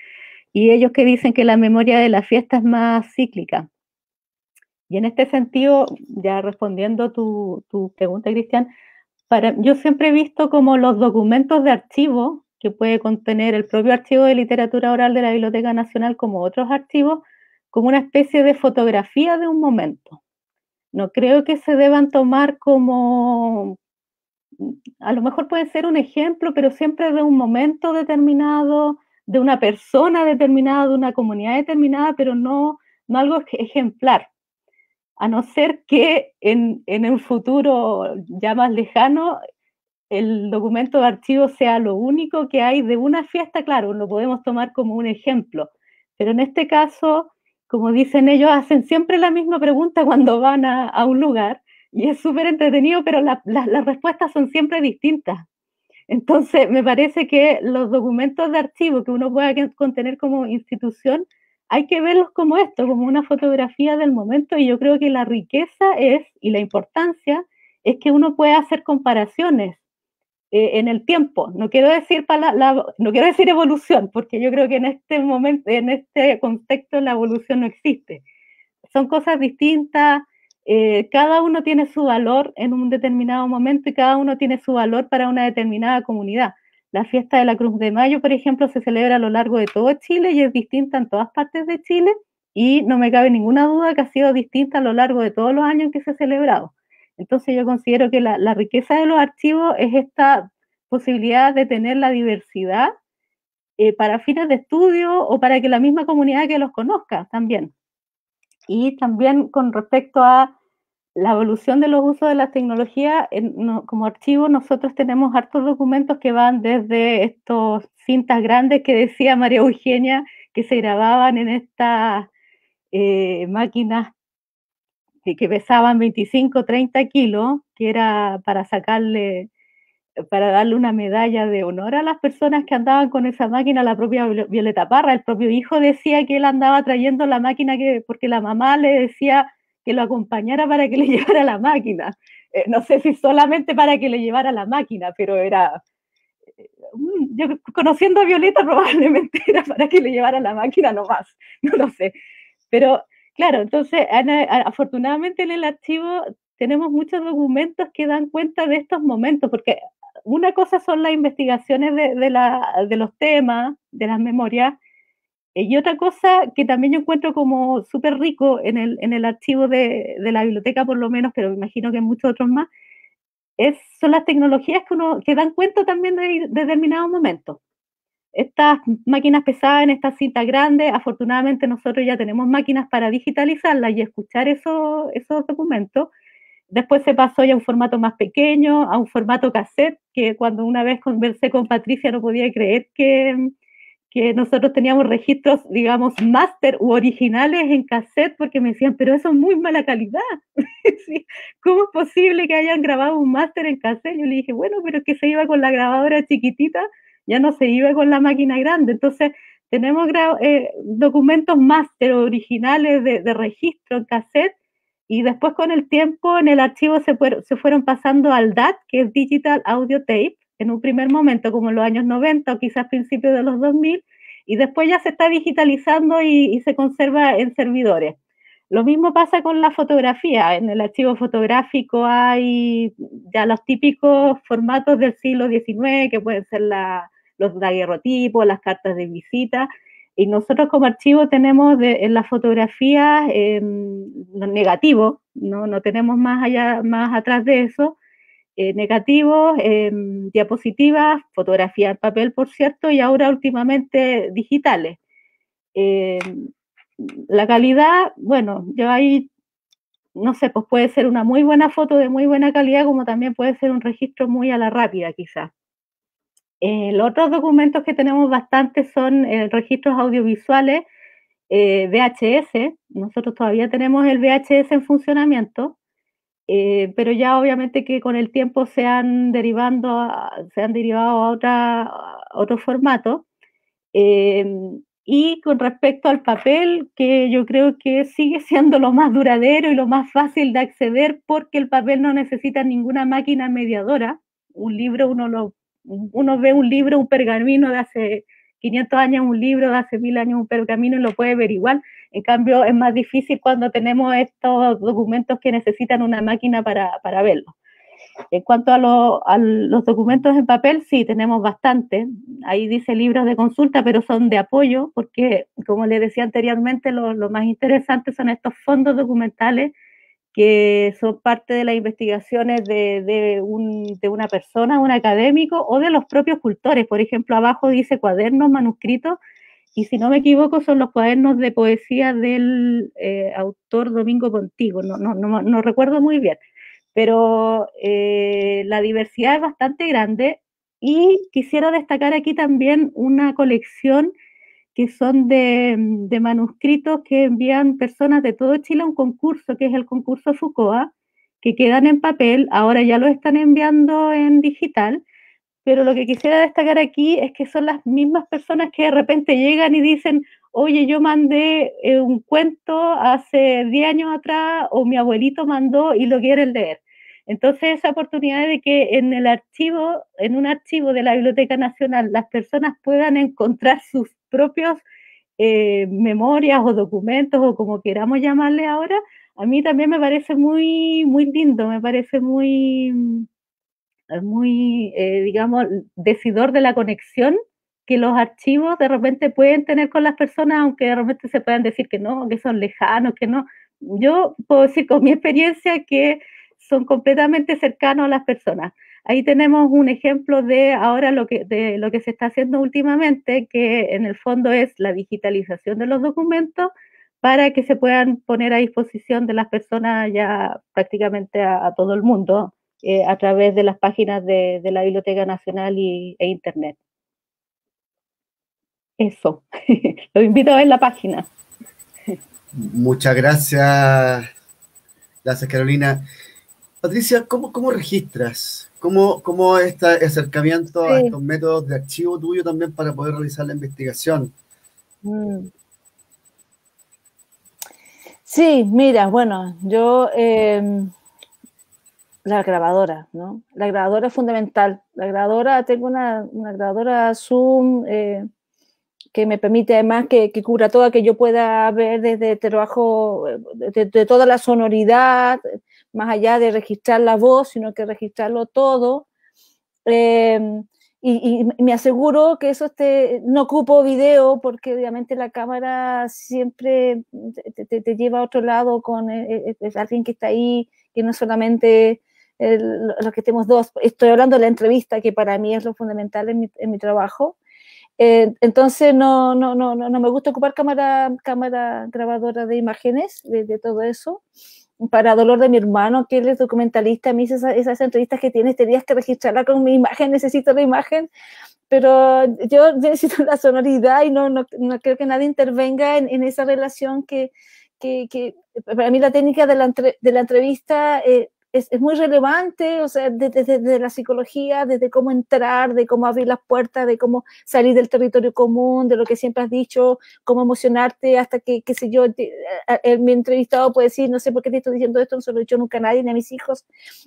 y ellos que dicen que la memoria de la fiesta es más cíclica. Y en este sentido, ya respondiendo tu pregunta, Cristian, yo siempre he visto como los documentos de archivo, que puede contener el propio archivo de literatura oral de la Biblioteca Nacional como otros archivos, como una especie de fotografía de un momento. No creo que se deban tomar como, a lo mejor puede ser un ejemplo, pero siempre de un momento determinado, de una persona determinada, de una comunidad determinada, pero no algo ejemplar. A no ser que en un futuro ya más lejano el documento de archivo sea lo único que hay de una fiesta, claro, lo podemos tomar como un ejemplo. Pero en este caso, como dicen ellos, hacen siempre la misma pregunta cuando van a un lugar y es súper entretenido, pero las respuestas son siempre distintas. Entonces, me parece que los documentos de archivo que uno pueda contener como institución, hay que verlos como esto, como una fotografía del momento, y yo creo que la riqueza y la importancia es que uno pueda hacer comparaciones en el tiempo. No quiero decir no quiero decir evolución, porque yo creo que en este momento, en este contexto, la evolución no existe. Son cosas distintas, cada uno tiene su valor en un determinado momento y cada uno tiene su valor para una determinada comunidad. La fiesta de la Cruz de Mayo, por ejemplo, se celebra a lo largo de todo Chile y es distinta en todas partes de Chile, y no me cabe ninguna duda que ha sido distinta a lo largo de todos los años en que se ha celebrado. Entonces yo considero que la riqueza de los archivos es esta posibilidad de tener la diversidad para fines de estudio o para que la misma comunidad que los conozca también. Y también con respecto a la evolución de los usos de las tecnologías, como archivo nosotros tenemos hartos documentos que van desde estos cintas grandes que decía María Eugenia, que se grababan en estas máquinas que pesaban 25, 30 kilos, que era para darle una medalla de honor a las personas que andaban con esa máquina. La propia Violeta Parra, el propio hijo, decía que él andaba trayendo la máquina porque la mamá le decía que lo acompañara para que le llevara la máquina. No sé si solamente para que le llevara la máquina, pero era... yo conociendo a Violeta probablemente era para que le llevara la máquina nomás, no lo sé. Pero claro, entonces afortunadamente en el archivo tenemos muchos documentos que dan cuenta de estos momentos, porque una cosa son las investigaciones de los temas, de las memorias, y otra cosa que también yo encuentro como súper rico en el archivo de la biblioteca por lo menos, pero me imagino que en muchos otros más, son las tecnologías que dan cuenta también de determinados momentos. Estas máquinas pesadas en estas cintas grandes, afortunadamente nosotros ya tenemos máquinas para digitalizarlas y escuchar esos documentos. Después se pasó ya a un formato más pequeño, a un formato cassette, que cuando una vez conversé con Patricia no podía creer que nosotros teníamos registros, digamos, máster u originales en cassette, porque me decían, pero eso es muy mala calidad. Sí, ¿cómo es posible que hayan grabado un máster en cassette? Yo le dije, bueno, pero es que se iba con la grabadora chiquitita, ya no se iba con la máquina grande. Entonces, tenemos documentos máster originales de registro en cassette, y después con el tiempo en el archivo se fueron pasando al DAT, que es Digital Audio Tape, en un primer momento como en los años 90 o quizás principios de los 2000, y después ya se está digitalizando y se conserva en servidores. Lo mismo pasa con la fotografía. En el archivo fotográfico hay ya los típicos formatos del siglo XIX, que pueden ser los daguerrotipos, las cartas de visita, y nosotros como archivo tenemos en la fotografía los negativos, no tenemos más atrás de eso, negativos, diapositivas, fotografía en papel, por cierto, y ahora últimamente digitales. La calidad, bueno, yo ahí no sé, pues puede ser una muy buena foto de muy buena calidad, como también puede ser un registro muy a la rápida, quizás. Los otros documentos que tenemos bastante son registros audiovisuales, VHS. Nosotros todavía tenemos el VHS en funcionamiento, pero ya obviamente que con el tiempo se han derivado a otro formato. Y con respecto al papel, que yo creo que sigue siendo lo más duradero y lo más fácil de acceder, porque el papel no necesita ninguna máquina mediadora. Un libro, uno ve un libro, un pergamino de hace 500 años, un libro de hace 1000 años, un pergamino, y lo puede ver igual. En cambio, es más difícil cuando tenemos estos documentos que necesitan una máquina para verlos. En cuanto a los documentos en papel, sí, tenemos bastante. Ahí dice libros de consulta, pero son de apoyo, porque, como les decía anteriormente, lo más interesante son estos fondos documentales que son parte de las investigaciones de una persona, un académico, o de los propios cultores. Por ejemplo, abajo dice cuadernos, manuscritos, y si no me equivoco son los cuadernos de poesía del autor Domingo Pontigo, no recuerdo muy bien. Pero la diversidad es bastante grande, y quisiera destacar aquí también una colección que son de manuscritos que envían personas de todo Chile a un concurso, que es el concurso FUCOA, que quedan en papel, ahora ya lo están enviando en digital, pero lo que quisiera destacar aquí es que son las mismas personas que de repente llegan y dicen, oye, yo mandé un cuento hace 10 años atrás, o mi abuelito mandó y lo quieren leer. Entonces, esa oportunidad de que en un archivo de la Biblioteca Nacional, las personas puedan encontrar sus propios memorias o documentos, o como queramos llamarle ahora, a mí también me parece muy, muy lindo, me parece muy, digamos, decidor de la conexión que los archivos de repente pueden tener con las personas, aunque de repente se puedan decir que no, que son lejanos, que no. Yo puedo decir con mi experiencia que son completamente cercanos a las personas. Ahí tenemos un ejemplo de ahora de lo que se está haciendo últimamente, que en el fondo es la digitalización de los documentos para que se puedan poner a disposición de las personas ya prácticamente a todo el mundo, a través de las páginas de la Biblioteca Nacional e Internet. Eso. Los invito a ver la página. Muchas gracias. Gracias, Carolina. Patricia, ¿cómo registras? ¿Cómo este acercamiento a estos métodos de archivo tuyo también para poder realizar la investigación? Sí, mira, bueno, yo... la grabadora, ¿no? La grabadora es fundamental. La grabadora, tengo una grabadora Zoom que me permite además que cubra todo, que yo pueda ver desde trabajo, de toda la sonoridad, más allá de registrar la voz, sino que registrarlo todo. Y me aseguro que eso no ocupo video, porque obviamente la cámara siempre te lleva a otro lado con alguien que está ahí, que no solamente los que estemos dos. Estoy hablando de la entrevista, que para mí es lo fundamental en mi trabajo. Entonces no me gusta ocupar cámara grabadora de imágenes, de todo eso. Para dolor de mi hermano, que él es documentalista, a mí esas entrevistas que tienes, tenías que registrarla con mi imagen, necesito la imagen, pero yo necesito la sonoridad, y no creo que nadie intervenga en esa relación que para mí la técnica de la entrevista es muy relevante, o sea, desde la psicología, desde cómo entrar, de cómo abrir las puertas, de cómo salir del territorio común, de lo que siempre has dicho, cómo emocionarte, hasta que, qué sé yo, mi entrevistado puede decir, no sé por qué te estoy diciendo esto, no se lo he dicho nunca a nadie, ni a mis hijos.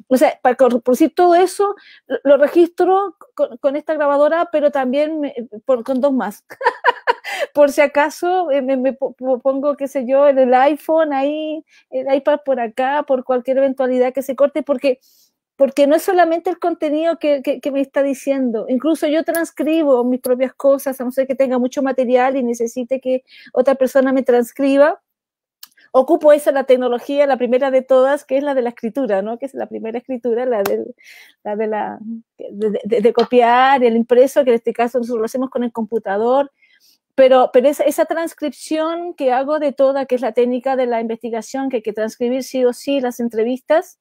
O sea, para producir todo eso, lo registro con esta grabadora, pero también con dos más. Por si acaso me pongo, qué sé yo, el iPhone ahí, el iPad por acá, por cualquier eventualidad que se corte, porque no es solamente el contenido que me está diciendo. Incluso yo transcribo mis propias cosas, a no ser que tenga mucho material y necesite que otra persona me transcriba. Ocupo la tecnología, la primera de todas, que es la de la escritura, ¿no? Que es la primera escritura, la de copiar el impreso, que en este caso nosotros lo hacemos con el computador. pero esa transcripción que hago de toda, que es la técnica de la investigación, que hay que transcribir sí o sí las entrevistas,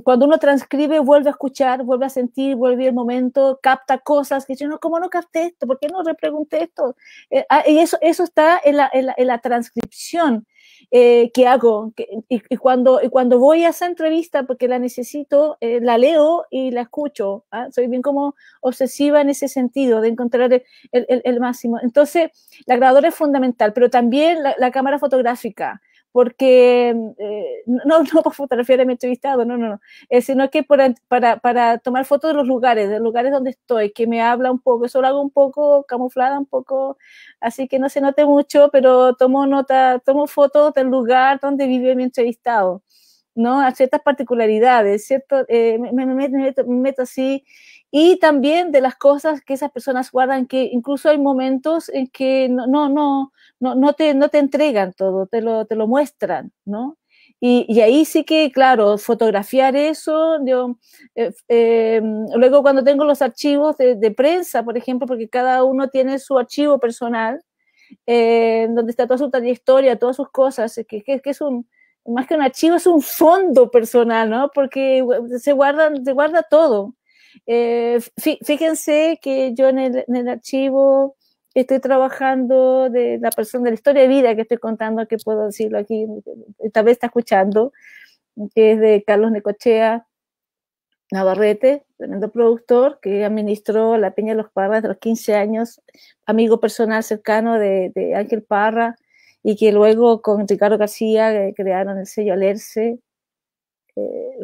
cuando uno transcribe, vuelve a escuchar, vuelve a sentir, vuelve al momento, capta cosas que yo no, ¿cómo no capté esto? ¿Por qué no repregunté esto? Y eso está en la transcripción que hago. Y cuando voy a esa entrevista, porque la necesito, la leo y la escucho. Soy bien como obsesiva en ese sentido, de encontrar el máximo. Entonces, la grabadora es fundamental, pero también la cámara fotográfica, porque no para fotografiar a mi entrevistado, no, sino que para tomar fotos de los lugares donde estoy, que me habla un poco, eso lo hago un poco camuflada, un poco, así que no se note mucho, pero tomo fotos del lugar donde vive mi entrevistado, ¿no? A ciertas particularidades, ¿cierto? Me meto así, y también de las cosas que esas personas guardan, que incluso hay momentos en que no te entregan todo, te lo muestran, ¿no? Y ahí sí que, claro, fotografiar eso, luego cuando tengo los archivos de prensa, por ejemplo, porque cada uno tiene su archivo personal, donde está toda su trayectoria, todas sus cosas, que es más que un archivo, es un fondo personal, ¿no? Porque se guarda todo. Fíjense que yo en el archivo estoy trabajando de la persona, de la historia de vida que estoy contando, que puedo decirlo aquí, tal vez está escuchando, que es de Carlos Necochea Navarrete, tremendo productor, que administró la Peña de los Parras de los 15 años, amigo personal cercano de Ángel Parra, y que luego con Ricardo García crearon el sello Alerce.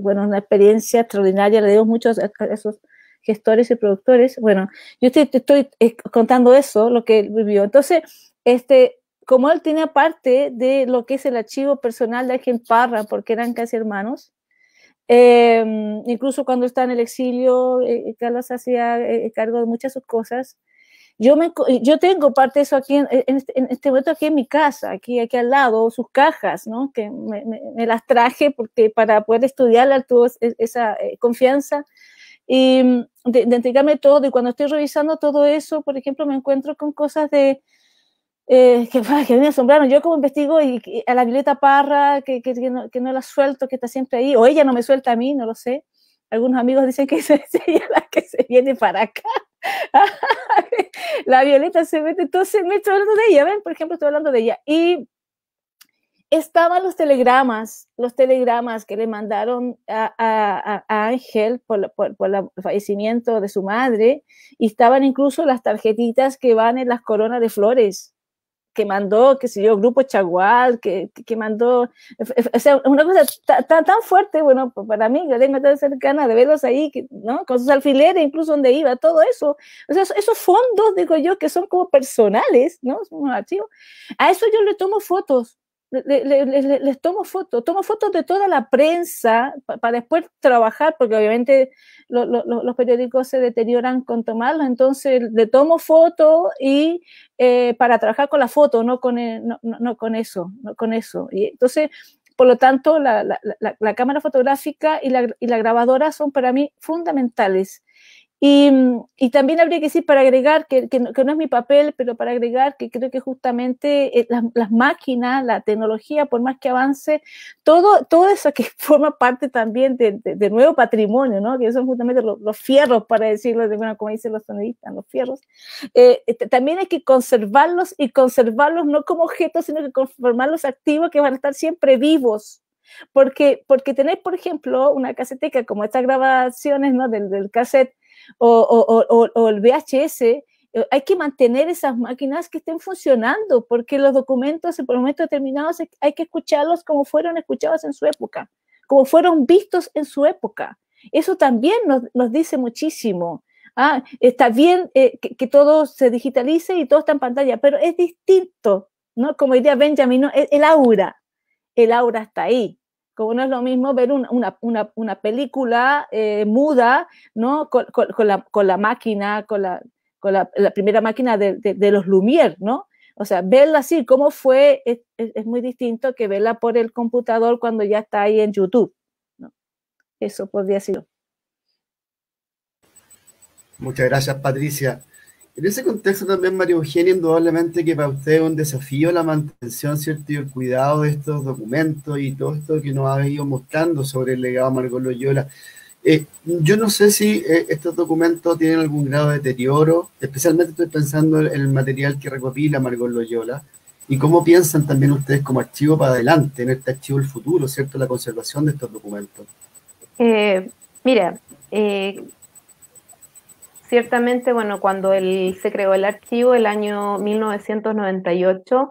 Bueno, una experiencia extraordinaria, le debo mucho a esos gestores y productores. Bueno, yo te estoy contando eso, lo que él vivió. Entonces, como él tenía parte de lo que es el archivo personal de Ángel Parra, porque eran casi hermanos, incluso cuando estaba en el exilio, Carlos hacía cargo de muchas de sus cosas. Yo tengo parte de eso aquí en este momento aquí en mi casa, aquí al lado, sus cajas, ¿no? Que me las traje porque para poder estudiarla tuvo esa confianza y de entregarme todo. Y cuando estoy revisando todo eso, por ejemplo, me encuentro con cosas que me asombraron. Yo como investigo y a la Violeta Parra, que no la suelto, que está siempre ahí, o ella no me suelta a mí, no lo sé. Algunos amigos dicen que es ella la que se viene para acá. La Violeta se mete, entonces me estoy hablando de ella, ¿ven? Por ejemplo, estoy hablando de ella. Y estaban los telegramas que le mandaron a Ángel por el fallecimiento de su madre, y estaban incluso las tarjetitas que van en las coronas de flores, que mandó, qué sé yo, Grupo Chagual, que mandó, o sea, una cosa tan fuerte, bueno, para mí, que tengo tan cercana de verlos ahí, ¿no? Con sus alfileres, incluso donde iba, todo eso, o sea, esos fondos, digo yo, que son como personales, ¿no? Son unos archivos, a eso yo le tomo fotos, les tomo fotos de toda la prensa para después trabajar, porque obviamente los periódicos se deterioran con tomarlos, entonces le tomo fotos y para trabajar con la foto, no con eso. Y entonces, por lo tanto, la cámara fotográfica y la grabadora son para mí fundamentales. Y también habría que decir, para agregar, que no es mi papel, pero para agregar que creo que justamente las máquinas, la tecnología, por más que avance, todo eso que forma parte también de nuevo patrimonio, ¿no? Que son justamente los fierros, para decirlo de bueno, como dicen los sonidistas, los fierros. También hay que conservarlos, y conservarlos no como objetos, sino que conservarlos activos, que van a estar siempre vivos. Porque tener, por ejemplo, una caseteca como estas grabaciones, ¿no? del cassette, o el VHS, hay que mantener esas máquinas que estén funcionando, porque los documentos por momentos determinados hay que escucharlos como fueron escuchados en su época, como fueron vistos en su época. Eso también nos dice muchísimo. Está bien que todo se digitalice y todo está en pantalla, pero es distinto, ¿no? Como diría Benjamin, ¿no? El aura está ahí. Como no es lo mismo ver una película muda, ¿no? Con la máquina, con la primera máquina de los Lumière, ¿no? O sea, verla así, cómo fue, es muy distinto que verla por el computador cuando ya está ahí en YouTube, ¿no? Eso podría ser. Muchas gracias, Patricia. En ese contexto también, María Eugenia, indudablemente que para usted es un desafío la mantención, ¿cierto? Y el cuidado de estos documentos y todo esto que nos ha ido mostrando sobre el legado de Margot Loyola. Yo no sé si estos documentos tienen algún grado de deterioro, especialmente estoy pensando en el material que recopila Margot Loyola, y cómo piensan también ustedes como archivo para adelante, en este archivo del futuro, ¿cierto? La conservación de estos documentos. Mira, ciertamente, bueno, cuando se creó el archivo, el año 1998,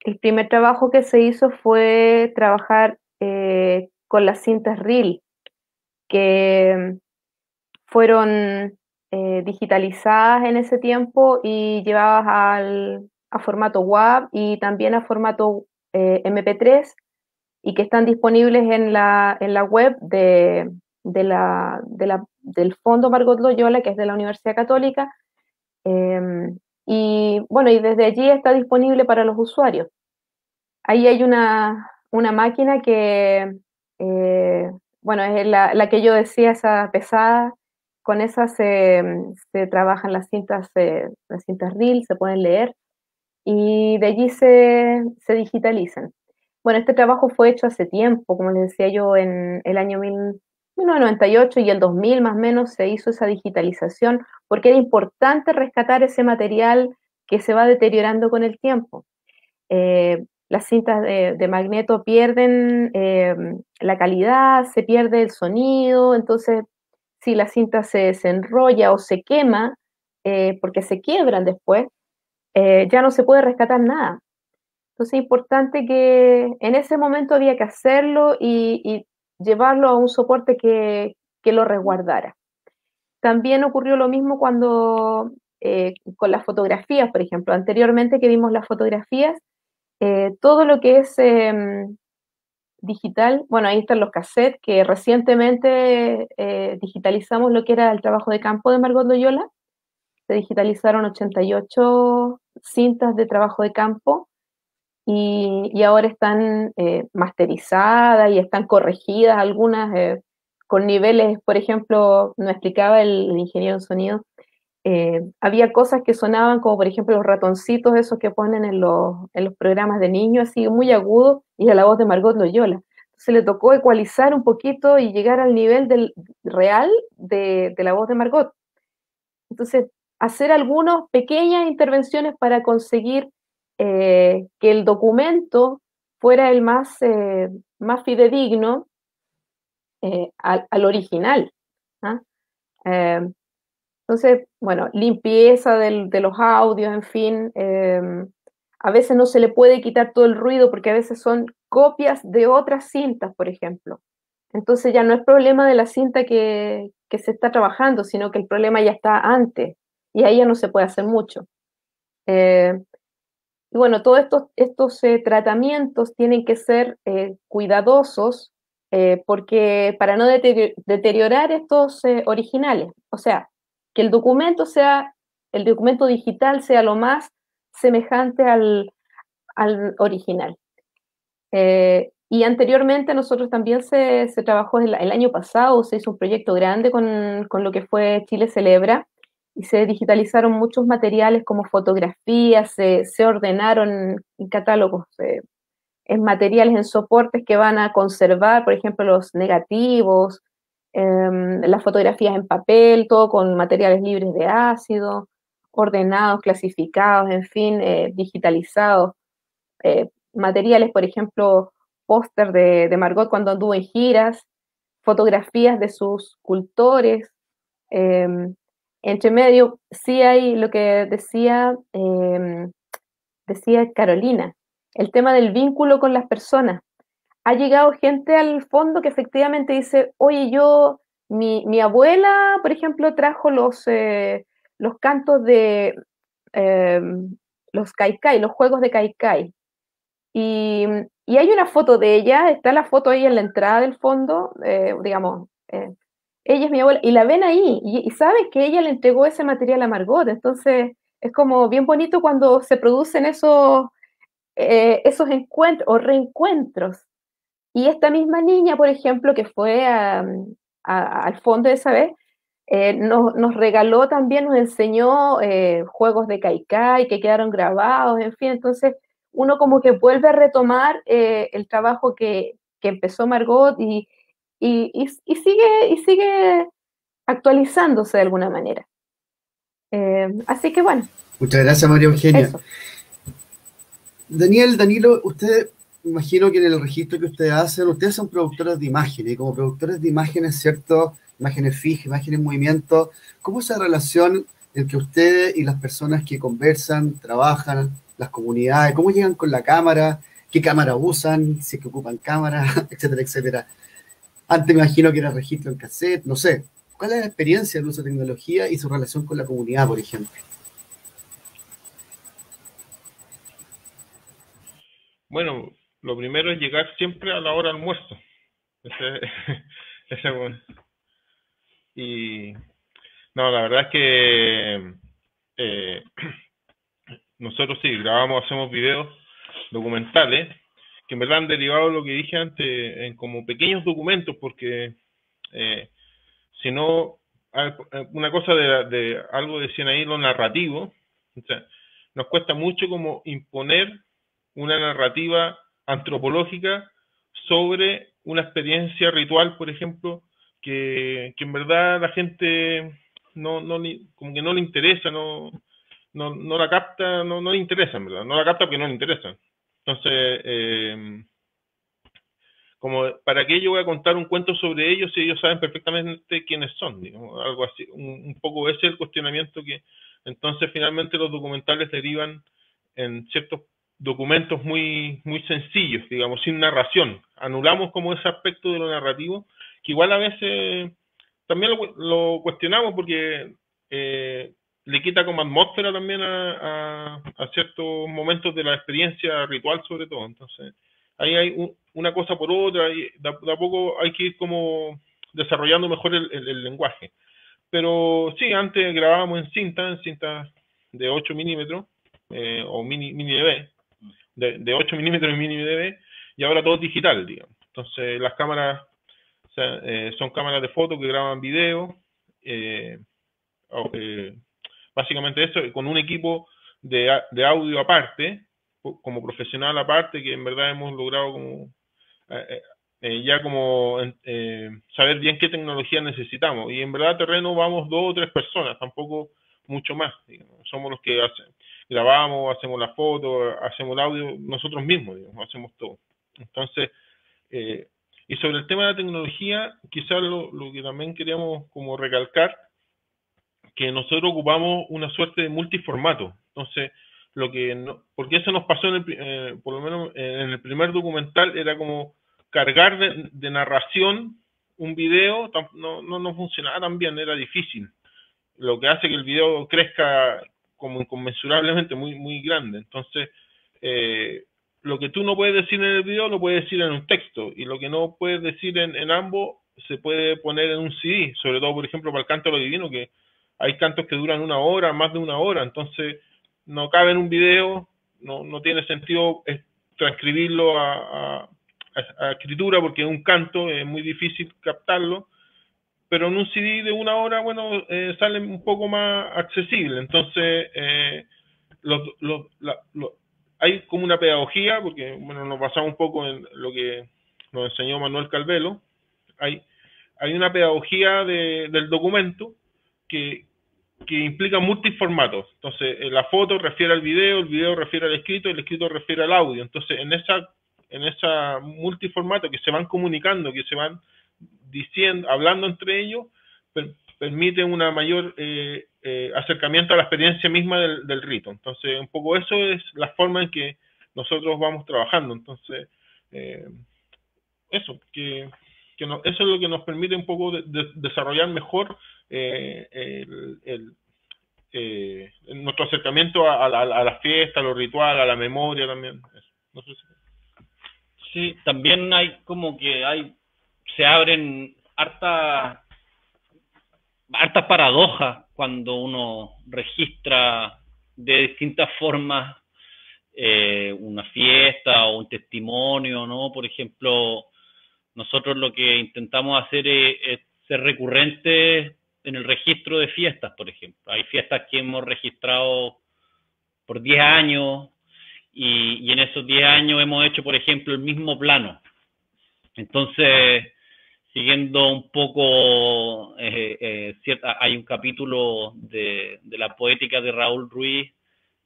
el primer trabajo que se hizo fue trabajar con las cintas reel, que fueron digitalizadas en ese tiempo y llevadas a formato WAV y también a formato MP3, y que están disponibles en la web del Fondo Margot Loyola, que es de la Universidad Católica, y bueno, y desde allí está disponible para los usuarios. Ahí hay una máquina que, bueno, es la que yo decía, esa pesada. Con esa se trabajan las cintas reel, se pueden leer, y de allí se digitalizan. Bueno, este trabajo fue hecho hace tiempo, como les decía yo, en el año 1998 y el 2000 más o menos se hizo esa digitalización, porque era importante rescatar ese material que se va deteriorando con el tiempo. Las cintas de magneto pierden la calidad, se pierde el sonido, entonces si la cinta se enrolla o se quema, porque se quiebran después, ya no se puede rescatar nada. Entonces es importante que en ese momento había que hacerlo y llevarlo a un soporte que lo resguardara. También ocurrió lo mismo cuando con las fotografías, por ejemplo. Anteriormente que vimos las fotografías, todo lo que es digital, bueno, ahí están los cassettes, que recientemente digitalizamos lo que era el trabajo de campo de Margot Loyola. Se digitalizaron 88 cintas de trabajo de campo y ahora están masterizadas y están corregidas, algunas con niveles, por ejemplo, nos explicaba el ingeniero en sonido, había cosas que sonaban como por ejemplo los ratoncitos esos que ponen en los programas de niños, así muy agudos, y a la voz de Margot Loyola. Entonces le tocó ecualizar un poquito y llegar al nivel real de la voz de Margot. Entonces, hacer algunas pequeñas intervenciones para conseguir que el documento fuera el más fidedigno al original. ¿Ah? Entonces, bueno, limpieza de los audios, en fin. A veces no se le puede quitar todo el ruido porque a veces son copias de otras cintas, por ejemplo. Entonces ya no es problema de la cinta que se está trabajando, sino que el problema ya está antes y ahí ya no se puede hacer mucho. Y bueno, todos estos tratamientos tienen que ser cuidadosos porque para no deteriorar estos originales, o sea, que el documento digital sea lo más semejante al original. Y anteriormente nosotros también se trabajó el año pasado, se hizo un proyecto grande con lo que fue Chile Celebra, y se digitalizaron muchos materiales como fotografías, se ordenaron en catálogos, en materiales, en soportes que van a conservar, por ejemplo, los negativos, las fotografías en papel, todo con materiales libres de ácido, ordenados, clasificados, en fin, digitalizados. Materiales, por ejemplo, póster de Margot cuando anduvo en giras, fotografías de sus cultores. Entre medio, sí hay lo que decía Carolina, el tema del vínculo con las personas. Ha llegado gente al fondo que efectivamente dice, oye, mi abuela, por ejemplo, trajo los cantos de los caicai, los juegos de caicai. Y hay una foto de ella, está la foto ahí en la entrada del fondo, digamos, ella es mi abuela, y la ven ahí, y saben que ella le entregó ese material a Margot, entonces es como bien bonito cuando se producen esos encuentros o reencuentros. Y esta misma niña, por ejemplo, que fue al fondo esa vez, nos regaló también, nos enseñó juegos de Kaikai que quedaron grabados, en fin, entonces uno como que vuelve a retomar el trabajo que empezó Margot y sigue actualizándose de alguna manera. Así que bueno. Muchas gracias, María Eugenia. Eso. Danilo, usted, imagino que en el registro que ustedes son productores de imágenes, y como productores de imágenes, ¿cierto? Imágenes fijas, imágenes en movimiento, ¿cómo es esa relación entre ustedes y las personas que conversan, trabajan, las comunidades? ¿Cómo llegan con la cámara? ¿Qué cámara usan? Si es que ocupan cámara, etcétera, etcétera. Antes me imagino que era registro en cassette, no sé. ¿Cuál es la experiencia del uso de tecnología y su relación con la comunidad, por ejemplo? Bueno, lo primero es llegar siempre a la hora de almuerzo. Bueno. Y no, la verdad es que nosotros sí grabamos, hacemos videos documentales que en verdad han derivado lo que dije antes en como pequeños documentos, porque si no, una cosa de algo decían ahí, lo narrativo, o sea, nos cuesta mucho como imponer una narrativa antropológica sobre una experiencia ritual, por ejemplo, que en verdad la gente como que no le interesa, no la capta, no le interesa, en verdad, no la capta porque no le interesa. Entonces, como para qué yo voy a contar un cuento sobre ellos si ellos saben perfectamente quiénes son, digamos, algo así, un poco ese es el cuestionamiento que entonces finalmente los documentales derivan en ciertos documentos muy sencillos, digamos, sin narración. Anulamos como ese aspecto de lo narrativo, que igual a veces también lo cuestionamos porque le quita como atmósfera también a ciertos momentos de la experiencia ritual sobre todo. Entonces, ahí hay una cosa por otra y de a poco hay que ir como desarrollando mejor el lenguaje. Pero sí, antes grabábamos en cinta de 8 milímetros o mini DV, de 8 milímetros y mini DV, y ahora todo es digital, digamos. Entonces las cámaras son cámaras de foto que graban video, básicamente eso, con un equipo de audio aparte, como profesional aparte, que en verdad hemos logrado como ya como saber bien qué tecnología necesitamos, y en verdad a terreno vamos 2 o 3 personas, tampoco mucho más, digamos. Somos los que grabamos, hacemos la foto, hacemos el audio, nosotros mismos, digamos, hacemos todo. Entonces, y sobre el tema de la tecnología, quizás lo que también queríamos como recalcar, que nosotros ocupamos una suerte de multiformato. Entonces, porque eso nos pasó por lo menos en el primer documental, era como cargar de narración un video, no funcionaba tan bien, era difícil. Lo que hace que el video crezca como inconmensurablemente muy grande. Entonces, lo que tú no puedes decir en el video lo puedes decir en un texto, y lo que no puedes decir en ambos se puede poner en un CD, sobre todo, por ejemplo, para el canto de lo divino, que hay cantos que duran 1 hora, más de 1 hora, entonces no cabe en un video, no tiene sentido transcribirlo a escritura, porque es un canto, es muy difícil captarlo, pero en un CD de 1 hora, bueno, sale un poco más accesible. Entonces, hay como una pedagogía, porque bueno, nos basamos un poco en lo que nos enseñó Manuel Calvelo. Hay una pedagogía del documento que implica multiformatos. Entonces, la foto refiere al video, el video refiere al escrito, el escrito refiere al audio. Entonces, en esa multiformato que se van comunicando, que se van diciendo, hablando entre ellos, permite una mayor acercamiento a la experiencia misma del rito. Entonces, un poco eso es la forma en que nosotros vamos trabajando. Entonces, eso es lo que nos permite un poco desarrollar mejor nuestro acercamiento a la fiesta, a lo ritual, a la memoria también. No sé si... Sí, también hay como que se abren hartas paradojas cuando uno registra de distintas formas una fiesta o un testimonio, ¿no? Por ejemplo, nosotros lo que intentamos hacer es ser recurrentes en el registro de fiestas, por ejemplo. Hay fiestas que hemos registrado por 10 años y en esos 10 años hemos hecho, por ejemplo, el mismo plano. Entonces, siguiendo un poco, hay un capítulo de la poética de Raúl Ruiz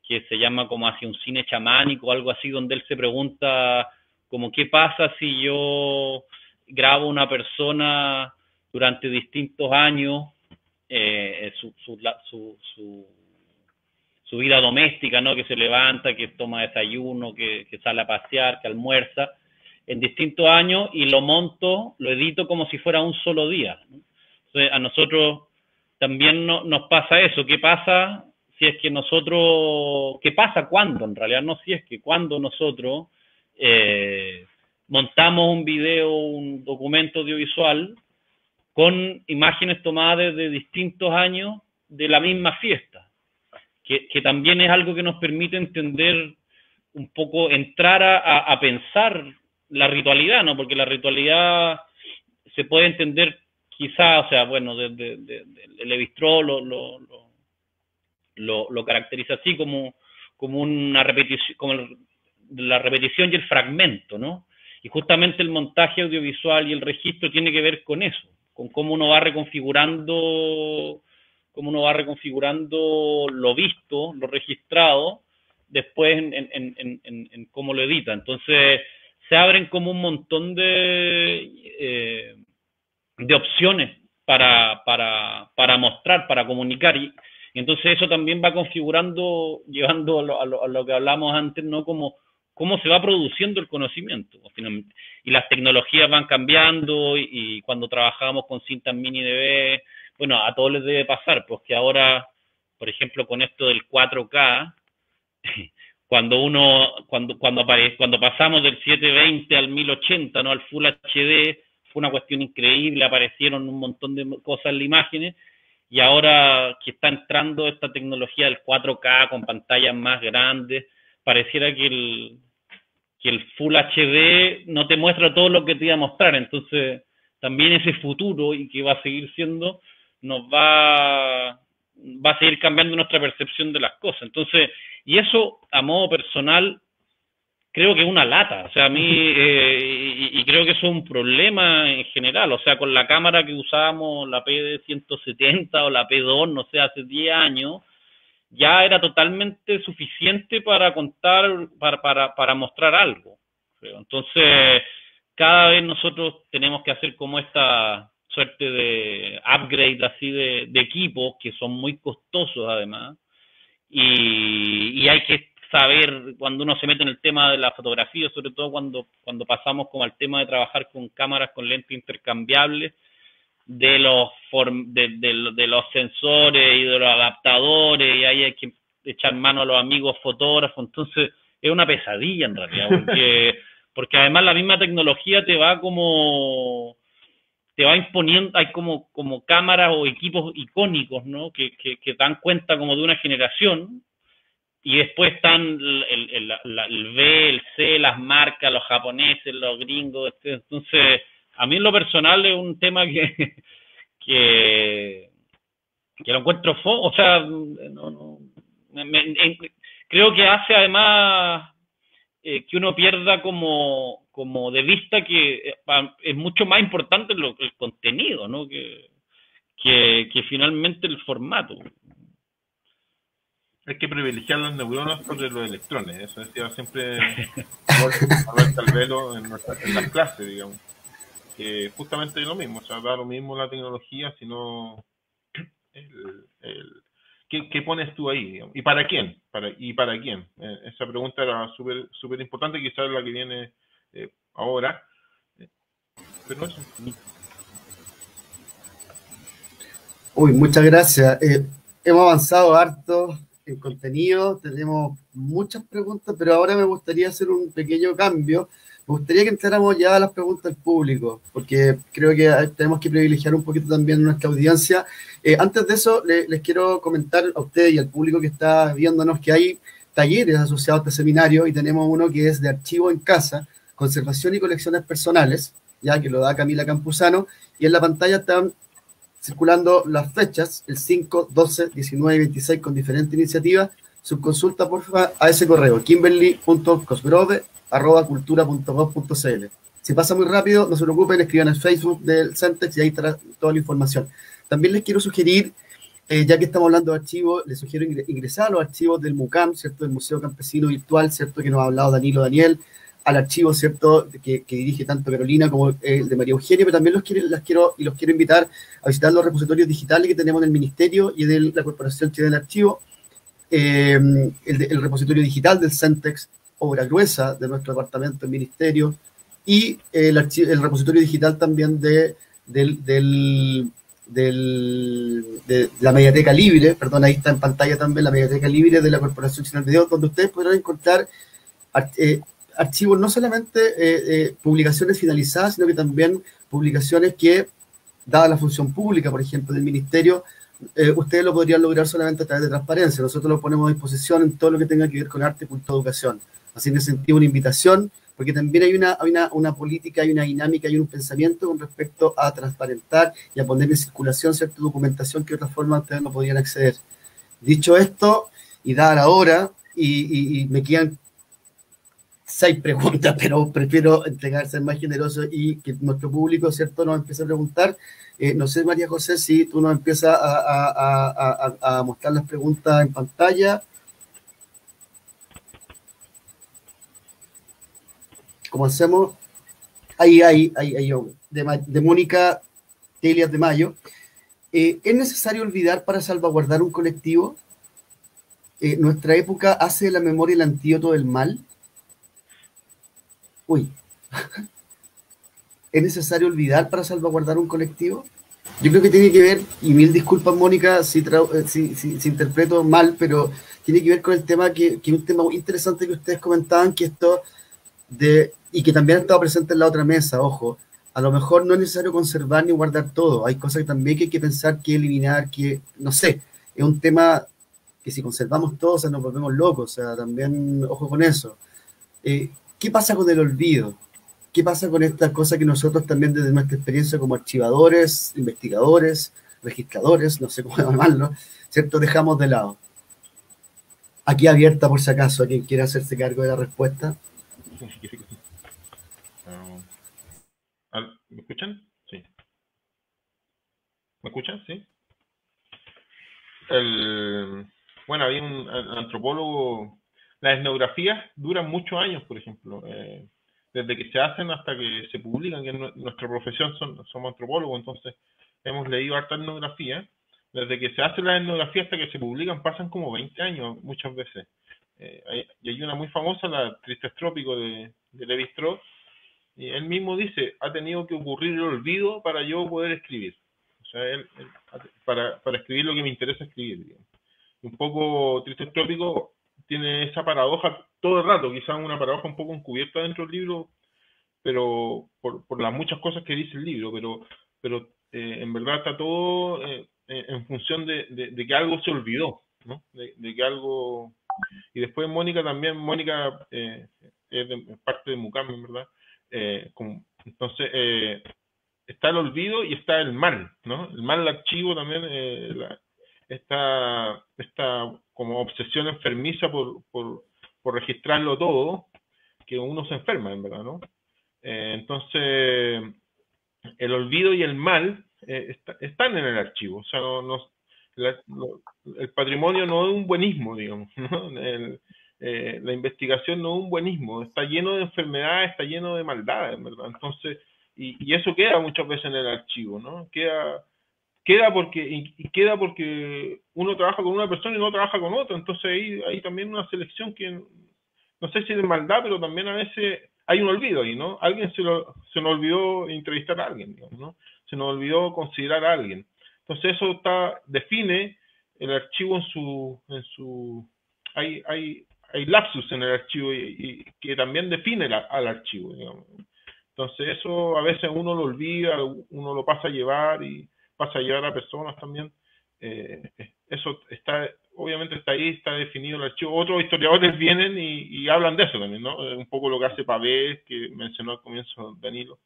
que se llama como hacia un cine chamánico o algo así, donde él se pregunta como qué pasa si yo grabo una persona durante distintos años, su vida doméstica, ¿no? Que se levanta, que toma desayuno, que sale a pasear, que almuerza, en distintos años, y lo monto, lo edito como si fuera un solo día, ¿no? Entonces, a nosotros también nos pasa eso. ¿Qué pasa si es que nosotros, qué pasa cuando, en realidad no si es que, cuando nosotros montamos un video, un documento audiovisual con imágenes tomadas desde distintos años de la misma fiesta, que también es algo que nos permite entender un poco, entrar a pensar la ritualidad, ¿no? Porque la ritualidad se puede entender quizá, o sea, bueno, el Lévi-Strauss lo caracteriza así como una repetición, como la repetición y el fragmento, ¿no? Y justamente el montaje audiovisual y el registro tiene que ver con eso, con cómo uno va reconfigurando lo visto, lo registrado, después en cómo lo edita. Entonces, se abren como un montón de opciones para mostrar, para comunicar, y entonces eso también va configurando, llevando a lo que hablamos antes, ¿no? Como cómo se va produciendo el conocimiento, finalmente. Y las tecnologías van cambiando, y cuando trabajábamos con cintas mini DV, bueno, a todos les debe pasar, pues que ahora, por ejemplo, con esto del 4K, cuando pasamos del 720 al 1080, ¿no? Al Full HD, fue una cuestión increíble, aparecieron un montón de cosas en las imágenes, y ahora que está entrando esta tecnología del 4K con pantallas más grandes, pareciera que el Full HD no te muestra todo lo que te iba a mostrar. Entonces, también ese futuro, y que va a seguir siendo, nos va a seguir cambiando nuestra percepción de las cosas. Entonces, y eso, a modo personal, creo que es una lata. O sea, a mí, y creo que eso es un problema en general. O sea, con la cámara que usábamos, la PD-170 o la P2, no sé, hace 10 años, ya era totalmente suficiente para contar, para mostrar algo, creo. Entonces, cada vez nosotros tenemos que hacer como esta suerte de upgrade así de equipos, que son muy costosos además, y hay que saber, cuando uno se mete en el tema de la fotografía, sobre todo cuando pasamos como al tema de trabajar con cámaras con lentes intercambiables, de los sensores y de los adaptadores, y ahí hay que echar mano a los amigos fotógrafos. Entonces es una pesadilla en realidad, porque además la misma tecnología te va imponiendo, hay como cámaras o equipos icónicos, ¿no? que dan cuenta como de una generación, y después están el B, el C, las marcas, los japoneses, los gringos. Entonces, a mí en lo personal es un tema que lo encuentro o sea, creo que hace además que uno pierda como de vista que es mucho más importante el contenido, ¿no? que finalmente el formato. Hay que privilegiar las neuronas sobre los electrones. Eso decía siempre Alberto Albelo en las clases, digamos. Que justamente es lo mismo, o sea, da lo mismo la tecnología, sino ¿qué pones tú ahí, digamos? ¿Y para quién? ¿Para quién? Esa pregunta era súper importante, quizás la que viene ahora. Pero eso. Uy, muchas gracias. Hemos avanzado harto en contenido, tenemos muchas preguntas, pero ahora me gustaría hacer un pequeño cambio. Me gustaría que entráramos ya a las preguntas del público, porque creo que tenemos que privilegiar un poquito también nuestra audiencia. Antes de eso, les quiero comentar a ustedes y al público que está viéndonos que hay talleres asociados a este seminario, y tenemos uno que es de archivo en casa, conservación y colecciones personales, ya que lo da Camila Campuzano, y en la pantalla están circulando las fechas, el 5, 12, 19 y 26 con diferentes iniciativas. Su consulta, porfa, a ese correo, kimberly.cosgrove@cultura.gov.cl. Si pasa muy rápido, no se preocupen, escriban en el Facebook del Centex y ahí estará toda la información. También les quiero sugerir, ya que estamos hablando de archivos, les sugiero ingresar a los archivos del MUCAM, ¿cierto? Del Museo Campesino Virtual, ¿cierto? Que nos ha hablado Daniel, al archivo, ¿cierto? Que dirige tanto Carolina como el de María Eugenia, pero también los quiero invitar a visitar los repositorios digitales que tenemos en el Ministerio y de la Corporación Chilena del Archivo, el repositorio digital del Centex, obra gruesa de nuestro departamento del Ministerio, y el repositorio digital también de la Mediateca Libre, perdón, ahí está en pantalla también la Mediateca Libre de la Corporación Chilena del Video, donde ustedes podrán encontrar archivos, no solamente publicaciones finalizadas, sino que también publicaciones que, dada la función pública, por ejemplo, del Ministerio, ustedes lo podrían lograr solamente a través de transparencia. Nosotros lo ponemos a disposición en todo lo que tenga que ver con arte, cultura, educación. Así, en ese sentido, una invitación, porque también hay una política, hay una dinámica, hay un pensamiento con respecto a transparentar y a poner en circulación cierta documentación que de otra forma ustedes no podrían acceder. Dicho esto, y dada la hora, y me quedan 6 preguntas, pero prefiero ser más generoso y que nuestro público, ¿cierto?, nos empiece a preguntar. No sé, María José, si tú nos empiezas a mostrar las preguntas en pantalla. ¿Cómo hacemos? Ahí, de Mónica Telias de Mayo. ¿Es necesario olvidar para salvaguardar un colectivo? ¿Nuestra época hace de la memoria el antídoto del mal? ¿Es necesario olvidar para salvaguardar un colectivo? Yo creo que tiene que ver, y mil disculpas, Mónica, si interpreto mal, pero tiene que ver con el tema que un tema muy interesante que ustedes comentaban, que esto y que también ha estado presente en la otra mesa, ojo, a lo mejor no es necesario conservar ni guardar todo, hay cosas que también que hay que pensar, que eliminar, que, no sé, es un tema que si conservamos todo, o sea, nos volvemos locos, o sea, también, ojo con eso. ¿Qué pasa con el olvido? ¿Qué pasa con esta cosa que nosotros también desde nuestra experiencia como archivadores, investigadores, registradores, no sé cómo llamarlo, ¿cierto?, dejamos de lado? Aquí abierta por si acaso a quien quiera hacerse cargo de la respuesta. ¿Me escuchan? Sí. ¿Me escuchan? Sí. Bueno, había un antropólogo. Las etnografías duran muchos años, por ejemplo. Desde que se hacen hasta que se publican, que en nuestra profesión somos antropólogos, entonces hemos leído harta etnografía. Desde que se hace la etnografía hasta que se publican pasan como 20 años muchas veces. Y hay una muy famosa, la Tristes Trópicos de Lévi-Strauss, y él mismo dice, ha tenido que ocurrir el olvido para yo poder escribir. O sea, para escribir lo que me interesa escribir, digamos. Un poco Tristes Trópicos tiene esa paradoja todo el rato, quizás una paradoja un poco encubierta dentro del libro, pero por las muchas cosas que dice el libro, pero en verdad está todo en función de que algo se olvidó, ¿no? De que algo... Y después Mónica es parte de MUCAM, en verdad. Entonces, está el olvido y está el mal, ¿no? El mal archivo también, esta como obsesión enfermiza por registrarlo todo, que uno se enferma, en verdad, ¿no? Entonces, el olvido y el mal están en el archivo. O sea, el patrimonio no es un buenismo, digamos, ¿no? La investigación no es un buenismo, está lleno de enfermedades, está lleno de maldades, en verdad. Entonces, y eso queda muchas veces en el archivo, ¿no? Queda porque uno trabaja con una persona y no trabaja con otra, entonces hay también una selección que no sé si es de maldad, pero también a veces hay un olvido ahí, ¿no? Alguien se nos olvidó entrevistar a alguien, digamos, ¿no? Se nos olvidó considerar a alguien. Entonces eso define el archivo en su hay lapsus en el archivo y que también define al archivo, digamos. Entonces eso a veces uno lo olvida, uno lo pasa a llevar y pasa a llevar a personas también. Eso obviamente está ahí, está definido el archivo. Otros historiadores vienen y hablan de eso también, ¿no? Un poco lo que hace Pavés, que mencionó al comienzo Danilo.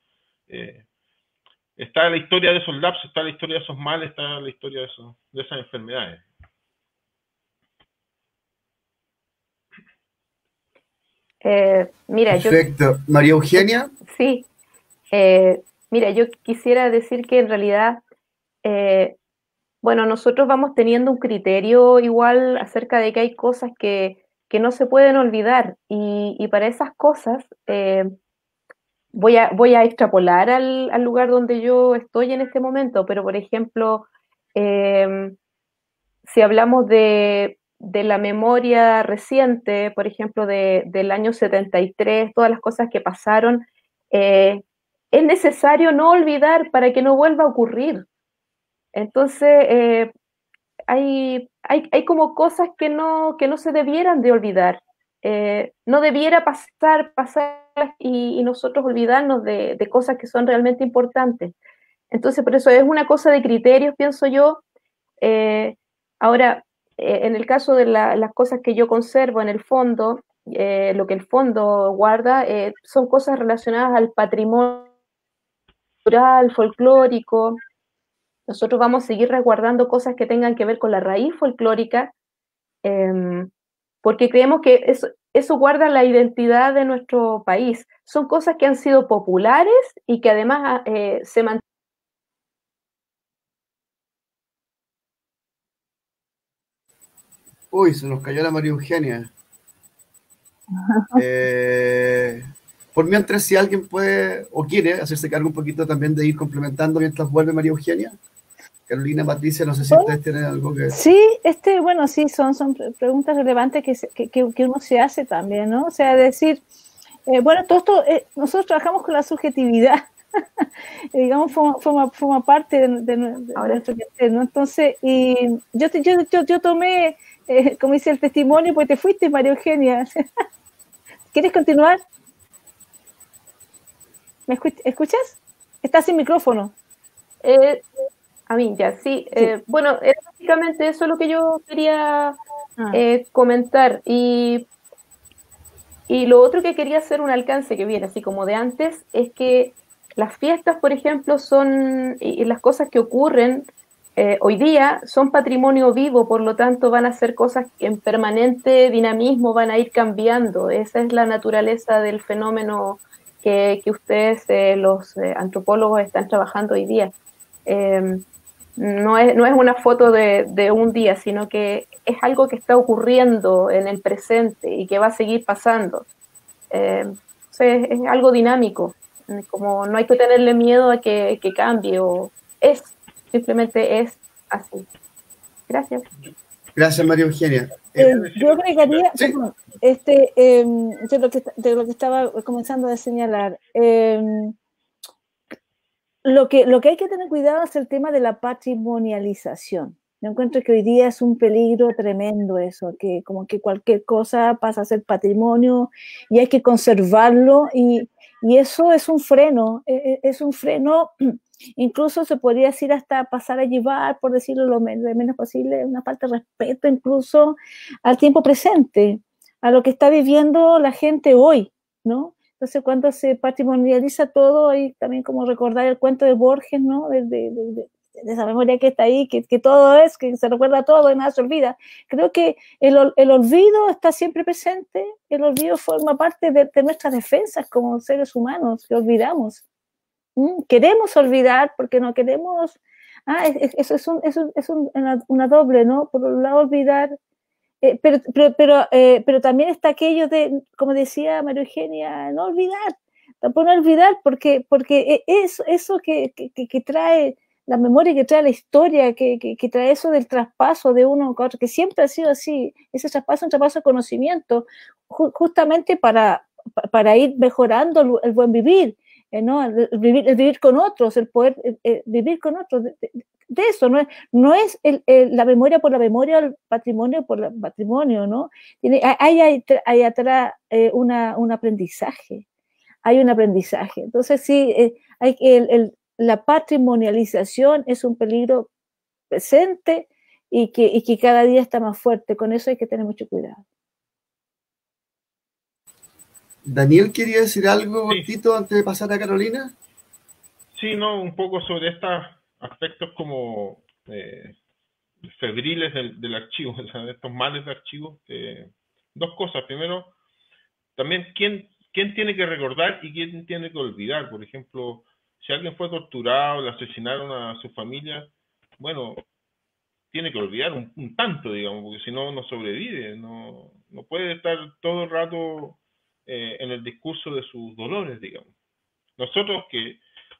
está la historia de esos lapsos, está la historia de esos males, está la historia de esas enfermedades. Mira, perfecto. María Eugenia. Sí. Mira, yo quisiera decir que en realidad, bueno, nosotros vamos teniendo un criterio igual acerca de que hay cosas que no se pueden olvidar y para esas cosas voy a extrapolar al lugar donde yo estoy en este momento, pero por ejemplo, si hablamos de la memoria reciente, por ejemplo, del año 73, todas las cosas que pasaron, es necesario no olvidar para que no vuelva a ocurrir. Entonces, hay como cosas que no se debieran de olvidar. No debiera pasar y nosotros olvidarnos de cosas que son realmente importantes. Entonces, por eso es una cosa de criterios, pienso yo. Ahora, en el caso de las cosas que yo conservo en el fondo, lo que el fondo guarda son cosas relacionadas al patrimonio cultural, folclórico. Nosotros vamos a seguir resguardando cosas que tengan que ver con la raíz folclórica, porque creemos que eso guarda la identidad de nuestro país. Son cosas que han sido populares y que además se mantienen. Uy, se nos cayó la María Eugenia. Por mientras, si alguien puede o quiere hacerse cargo un poquito también de ir complementando mientras vuelve María Eugenia. Carolina, Patricia, no sé si ustedes tienen algo que... Sí, bueno, sí, son preguntas relevantes que uno se hace también, ¿no? O sea, decir, bueno, todo esto, nosotros trabajamos con la subjetividad, digamos, forma parte de nuestro quehacer, ¿no? Entonces, y yo tomé, como dice el testimonio, pues te fuiste, María Eugenia. ¿Quieres continuar? ¿Me escuchas? Estás sin micrófono. A mí ya, sí. Bueno, básicamente eso es lo que yo quería comentar. Y lo otro que quería hacer un alcance que viene así como de antes es que las fiestas, por ejemplo, y las cosas que ocurren hoy día son patrimonio vivo, por lo tanto van a ser cosas que en permanente dinamismo van a ir cambiando. Esa es la naturaleza del fenómeno que ustedes, los antropólogos, están trabajando hoy día. No es una foto de un día, sino que es algo que está ocurriendo en el presente y que va a seguir pasando. Es algo dinámico, como no hay que tenerle miedo a que cambie, simplemente es así. Gracias. Gracias, María Eugenia. Yo agregaría, ¿sí? de lo que estaba comenzando a señalar, lo que hay que tener cuidado es el tema de la patrimonialización. Yo encuentro que hoy día es un peligro tremendo eso, que como que cualquier cosa pasa a ser patrimonio y hay que conservarlo y eso es un freno, incluso se podría decir hasta pasar a llevar, por decirlo lo menos posible, una falta de respeto incluso al tiempo presente, a lo que está viviendo la gente hoy, ¿no? Entonces, cuando se patrimonializa todo, hay también como recordar el cuento de Borges, ¿no? De esa memoria que está ahí, que todo es, que se recuerda todo y nada se olvida. Creo que el olvido está siempre presente, el olvido forma parte de nuestras defensas como seres humanos, que olvidamos. Queremos olvidar porque no queremos... eso es una doble, ¿no? Por un lado, olvidar... pero también está aquello de, como decía María Eugenia, no olvidar, tampoco no olvidar, porque eso que trae la memoria, que trae la historia, que trae eso del traspaso de uno a otro, que siempre ha sido así, ese traspaso, un traspaso de conocimiento, justamente para ir mejorando el buen vivir, ¿no? El vivir con otros, el poder vivir con otros. De eso, no es la memoria por la memoria, el patrimonio por el patrimonio, ¿no? Hay atrás un aprendizaje, hay un aprendizaje. Entonces sí, la patrimonialización es un peligro presente y que cada día está más fuerte. Con eso hay que tener mucho cuidado. Daniel, ¿quería decir algo cortito antes de pasar a Carolina? Sí, no, un poco sobre estos aspectos como febriles del archivo, o sea, de estos males de archivo. Dos cosas. Primero, también quién tiene que recordar y quién tiene que olvidar. Por ejemplo, si alguien fue torturado, le asesinaron a su familia, bueno, tiene que olvidar un tanto, digamos, porque si no, no sobrevive, no puede estar todo el rato en el discurso de sus dolores, digamos. Nosotros que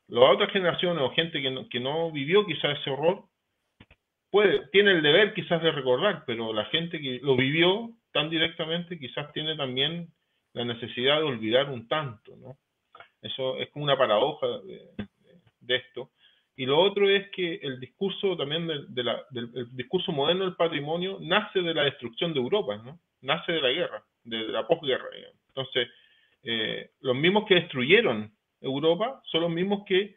las otras generaciones o gente que no vivió quizás ese horror, tiene el deber quizás de recordar, pero la gente que lo vivió tan directamente quizás tiene también la necesidad de olvidar un tanto, ¿no? Eso es como una paradoja de esto. Y lo otro es que el discurso también el discurso moderno del patrimonio nace de la destrucción de Europa, ¿no? Nace de la guerra, de la posguerra, digamos. Entonces, los mismos que destruyeron Europa son los mismos que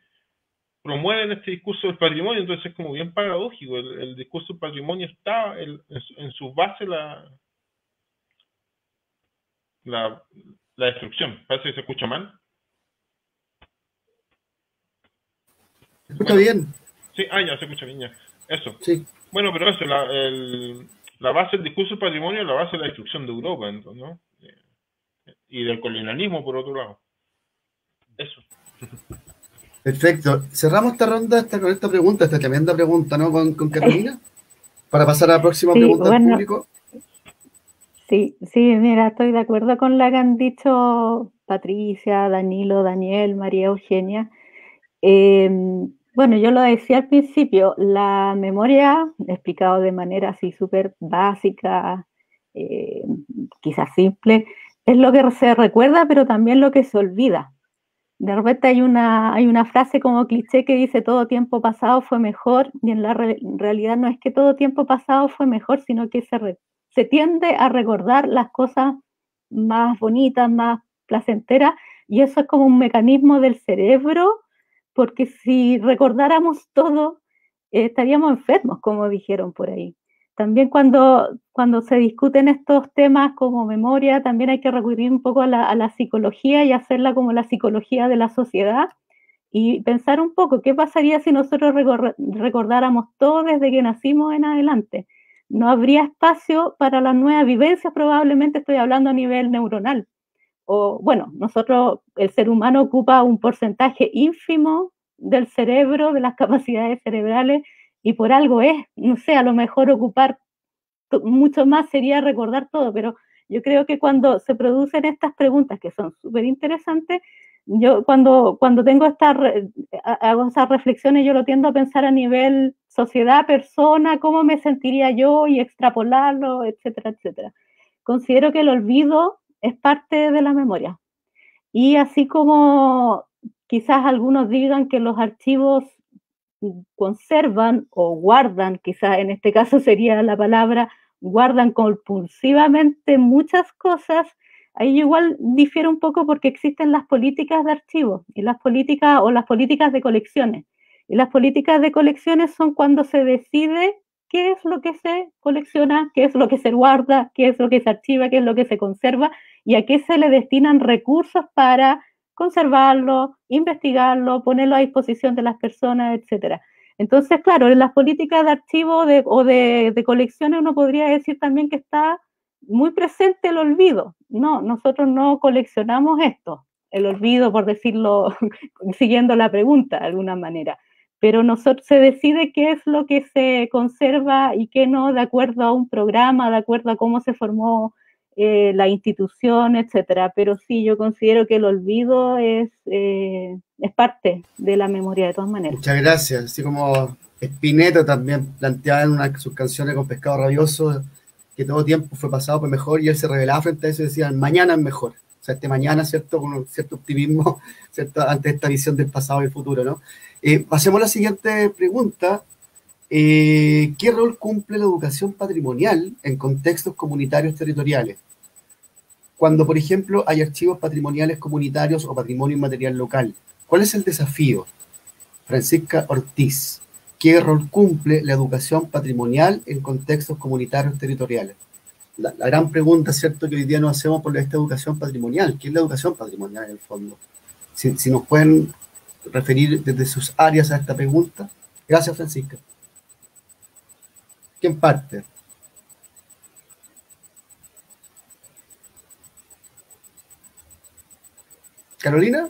promueven este discurso del patrimonio. Entonces es como bien paradójico. El discurso del patrimonio está en su base la destrucción. Parece que se escucha mal. ¿Se escucha bien? Sí, ya se escucha bien, ya. Eso. Sí. Bueno, pero eso, la base del discurso del patrimonio es la base de la destrucción de Europa, entonces, ¿no? Y del colonialismo, por otro lado. Eso. Perfecto. Cerramos esta ronda con esta pregunta, esta tremenda pregunta, ¿no? Con Carolina, para pasar a la próxima pregunta del público. Sí, mira, estoy de acuerdo con la que han dicho Patricia, Danilo, Daniel, María Eugenia. Bueno, yo lo decía al principio, la memoria, explicado de manera así súper básica, quizás simple, es lo que se recuerda, pero también lo que se olvida. De repente hay una frase como cliché que dice todo tiempo pasado fue mejor, y en la realidad no es que todo tiempo pasado fue mejor, sino que se tiende a recordar las cosas más bonitas, más placenteras, y eso es como un mecanismo del cerebro, porque si recordáramos todo, estaríamos enfermos, como dijeron por ahí. También cuando se discuten estos temas como memoria, también hay que recurrir un poco a la psicología y hacerla como la psicología de la sociedad y pensar un poco qué pasaría si nosotros recordáramos todo desde que nacimos en adelante. No habría espacio para las nuevas vivencias, probablemente estoy hablando a nivel neuronal. O bueno, el ser humano ocupa un porcentaje ínfimo del cerebro, de las capacidades cerebrales, y por algo no sé, a lo mejor ocupar mucho más sería recordar todo, pero yo creo que cuando se producen estas preguntas que son súper interesantes, yo cuando hago esas reflexiones, yo lo tiendo a pensar a nivel sociedad, persona, cómo me sentiría yo y extrapolarlo, etcétera, etcétera. Considero que el olvido es parte de la memoria. Y así como quizás algunos digan que los archivos conservan o guardan, quizás en este caso sería la palabra, guardan compulsivamente muchas cosas, ahí igual difiere un poco porque existen las políticas de archivos y las políticas de colecciones. Y las políticas de colecciones son cuando se decide qué es lo que se colecciona, qué es lo que se guarda, qué es lo que se archiva, qué es lo que se conserva y a qué se le destinan recursos para conservarlo, investigarlo, ponerlo a disposición de las personas, etc. Entonces, claro, en las políticas de archivo o de colecciones uno podría decir también que está muy presente el olvido. No, nosotros no coleccionamos esto, el olvido, por decirlo, siguiendo la pregunta de alguna manera. Pero se decide qué es lo que se conserva y qué no, de acuerdo a un programa, de acuerdo a cómo se formó la institución, etcétera. Pero sí, yo considero que el olvido es parte de la memoria de todas maneras. Muchas gracias. Así como Spinetta también planteaba en una de sus canciones con Pescado Rabioso que todo tiempo fue pasado fue mejor, y él se revelaba frente a eso y decía, mañana es mejor. O sea, mañana, ¿cierto? Con un cierto optimismo, ¿cierto? Ante esta visión del pasado y el futuro, ¿no? Pasemos a la siguiente pregunta. ¿Qué rol cumple la educación patrimonial en contextos comunitarios territoriales? Cuando, por ejemplo, hay archivos patrimoniales comunitarios o patrimonio inmaterial local, ¿cuál es el desafío? Francisca Ortiz, ¿qué rol cumple la educación patrimonial en contextos comunitarios territoriales? La gran pregunta, ¿cierto?, que hoy día nos hacemos por esta educación patrimonial. ¿Qué es la educación patrimonial en el fondo? Si nos pueden referir desde sus áreas a esta pregunta? Gracias, Francisca. ¿Quién parte? ¿Carolina?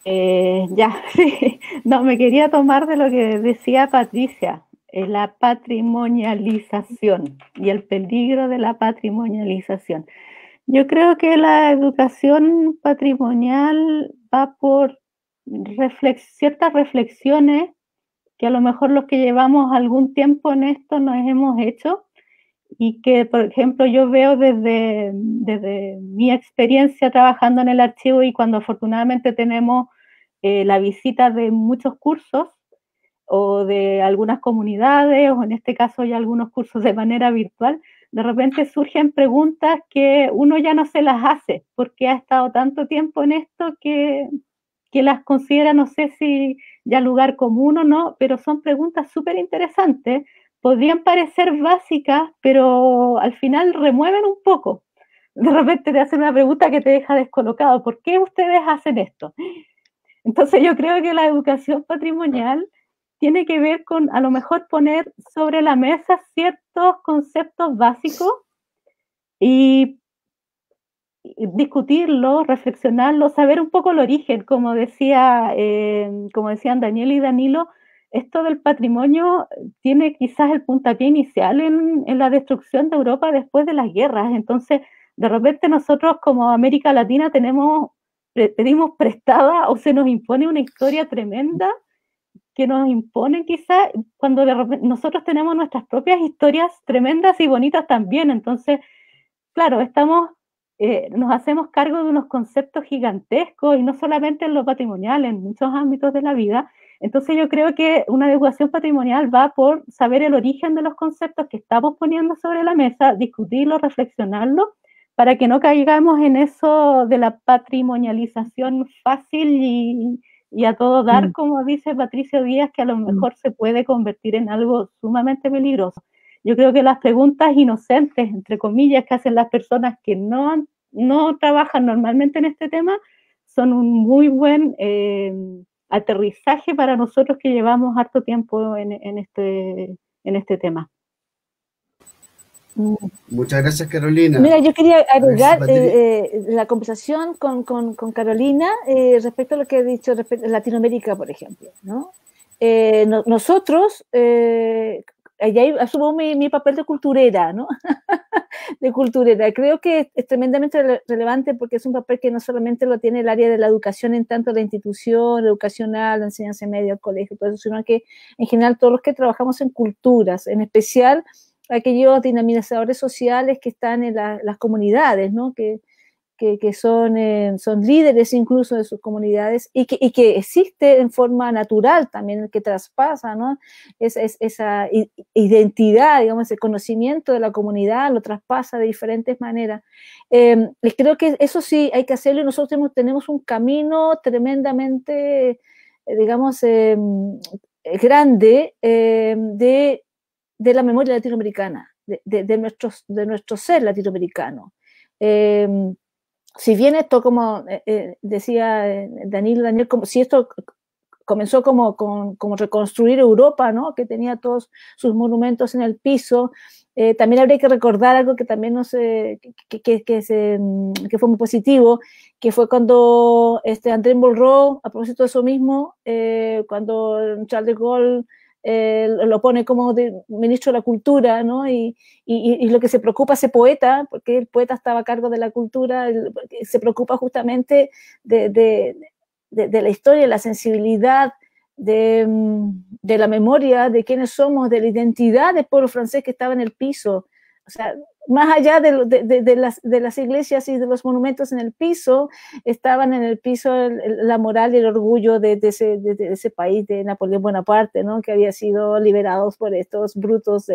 Ya, sí. No, me quería tomar de lo que decía Patricia, la patrimonialización y el peligro de la patrimonialización. Yo creo que la educación patrimonial va por ciertas reflexiones que a lo mejor los que llevamos algún tiempo en esto nos hemos hecho y que, por ejemplo, yo veo desde mi experiencia trabajando en el archivo y cuando afortunadamente tenemos la visita de muchos cursos o de algunas comunidades, o en este caso ya algunos cursos de manera virtual, de repente surgen preguntas que uno ya no se las hace, porque ha estado tanto tiempo en esto que las considera, no sé si ya lugar común o no, pero son preguntas súper interesantes. Podrían parecer básicas, pero al final remueven un poco. De repente te hacen una pregunta que te deja descolocado. ¿Por qué ustedes hacen esto? Entonces yo creo que la educación patrimonial tiene que ver con a lo mejor poner sobre la mesa ciertos conceptos básicos y discutirlo, reflexionarlo, saber un poco el origen, como decían Daniel y Danilo, esto del patrimonio tiene quizás el puntapié inicial en la destrucción de Europa después de las guerras. Entonces, de repente nosotros como América Latina pedimos prestada o se nos impone una historia tremenda que nos imponen quizás cuando de repente nosotros tenemos nuestras propias historias tremendas y bonitas también. Entonces, claro, nos hacemos cargo de unos conceptos gigantescos y no solamente en lo patrimonial, en muchos ámbitos de la vida. Entonces yo creo que una educación patrimonial va por saber el origen de los conceptos que estamos poniendo sobre la mesa, discutirlo, reflexionarlo, para que no caigamos en eso de la patrimonialización fácil y a todo dar, como dice Patricio Díaz, que a lo mejor se puede convertir en algo sumamente peligroso. Yo creo que las preguntas inocentes, entre comillas, que hacen las personas que no trabajan normalmente en este tema, son un muy buen aterrizaje para nosotros que llevamos harto tiempo en este tema. Muchas gracias, Carolina. Mira, yo quería agregar la conversación con Carolina respecto a lo que ha dicho respecto a Latinoamérica, por ejemplo, ¿no? Nosotros, ahí asumo mi papel de culturera, ¿no? De culturera. Creo que es tremendamente relevante porque es un papel que no solamente lo tiene el área de la educación en tanto la institución educacional, la enseñanza media, el colegio, todo eso, sino que en general todos los que trabajamos en culturas, en especial aquellos dinamizadores sociales que están en las comunidades, ¿no? Que son líderes incluso de sus comunidades y que existe en forma natural también, que traspasa, ¿no? Esa identidad, digamos, ese conocimiento de la comunidad, lo traspasa de diferentes maneras. Les creo que eso sí hay que hacerlo y nosotros tenemos un camino tremendamente, digamos, grande de la memoria latinoamericana, de nuestro ser latinoamericano. Si bien esto, como decía Daniel, como si esto comenzó como reconstruir Europa, ¿no? Que tenía todos sus monumentos en el piso, también habría que recordar algo que también que fue muy positivo, que fue cuando André Malraux, a propósito de eso mismo, cuando Charles de Gaulle lo pone como ministro de la cultura, ¿no? Y lo que se preocupa ese poeta, porque el poeta estaba a cargo de la cultura, se preocupa justamente de la historia, de la sensibilidad, de la memoria, de quiénes somos, de la identidad del pueblo francés que estaba en el piso. O sea, más allá de las iglesias y de los monumentos en el piso, estaban en el piso la moral y el orgullo de ese país de Napoleón Bonaparte, ¿no? Que había sido liberados por estos brutos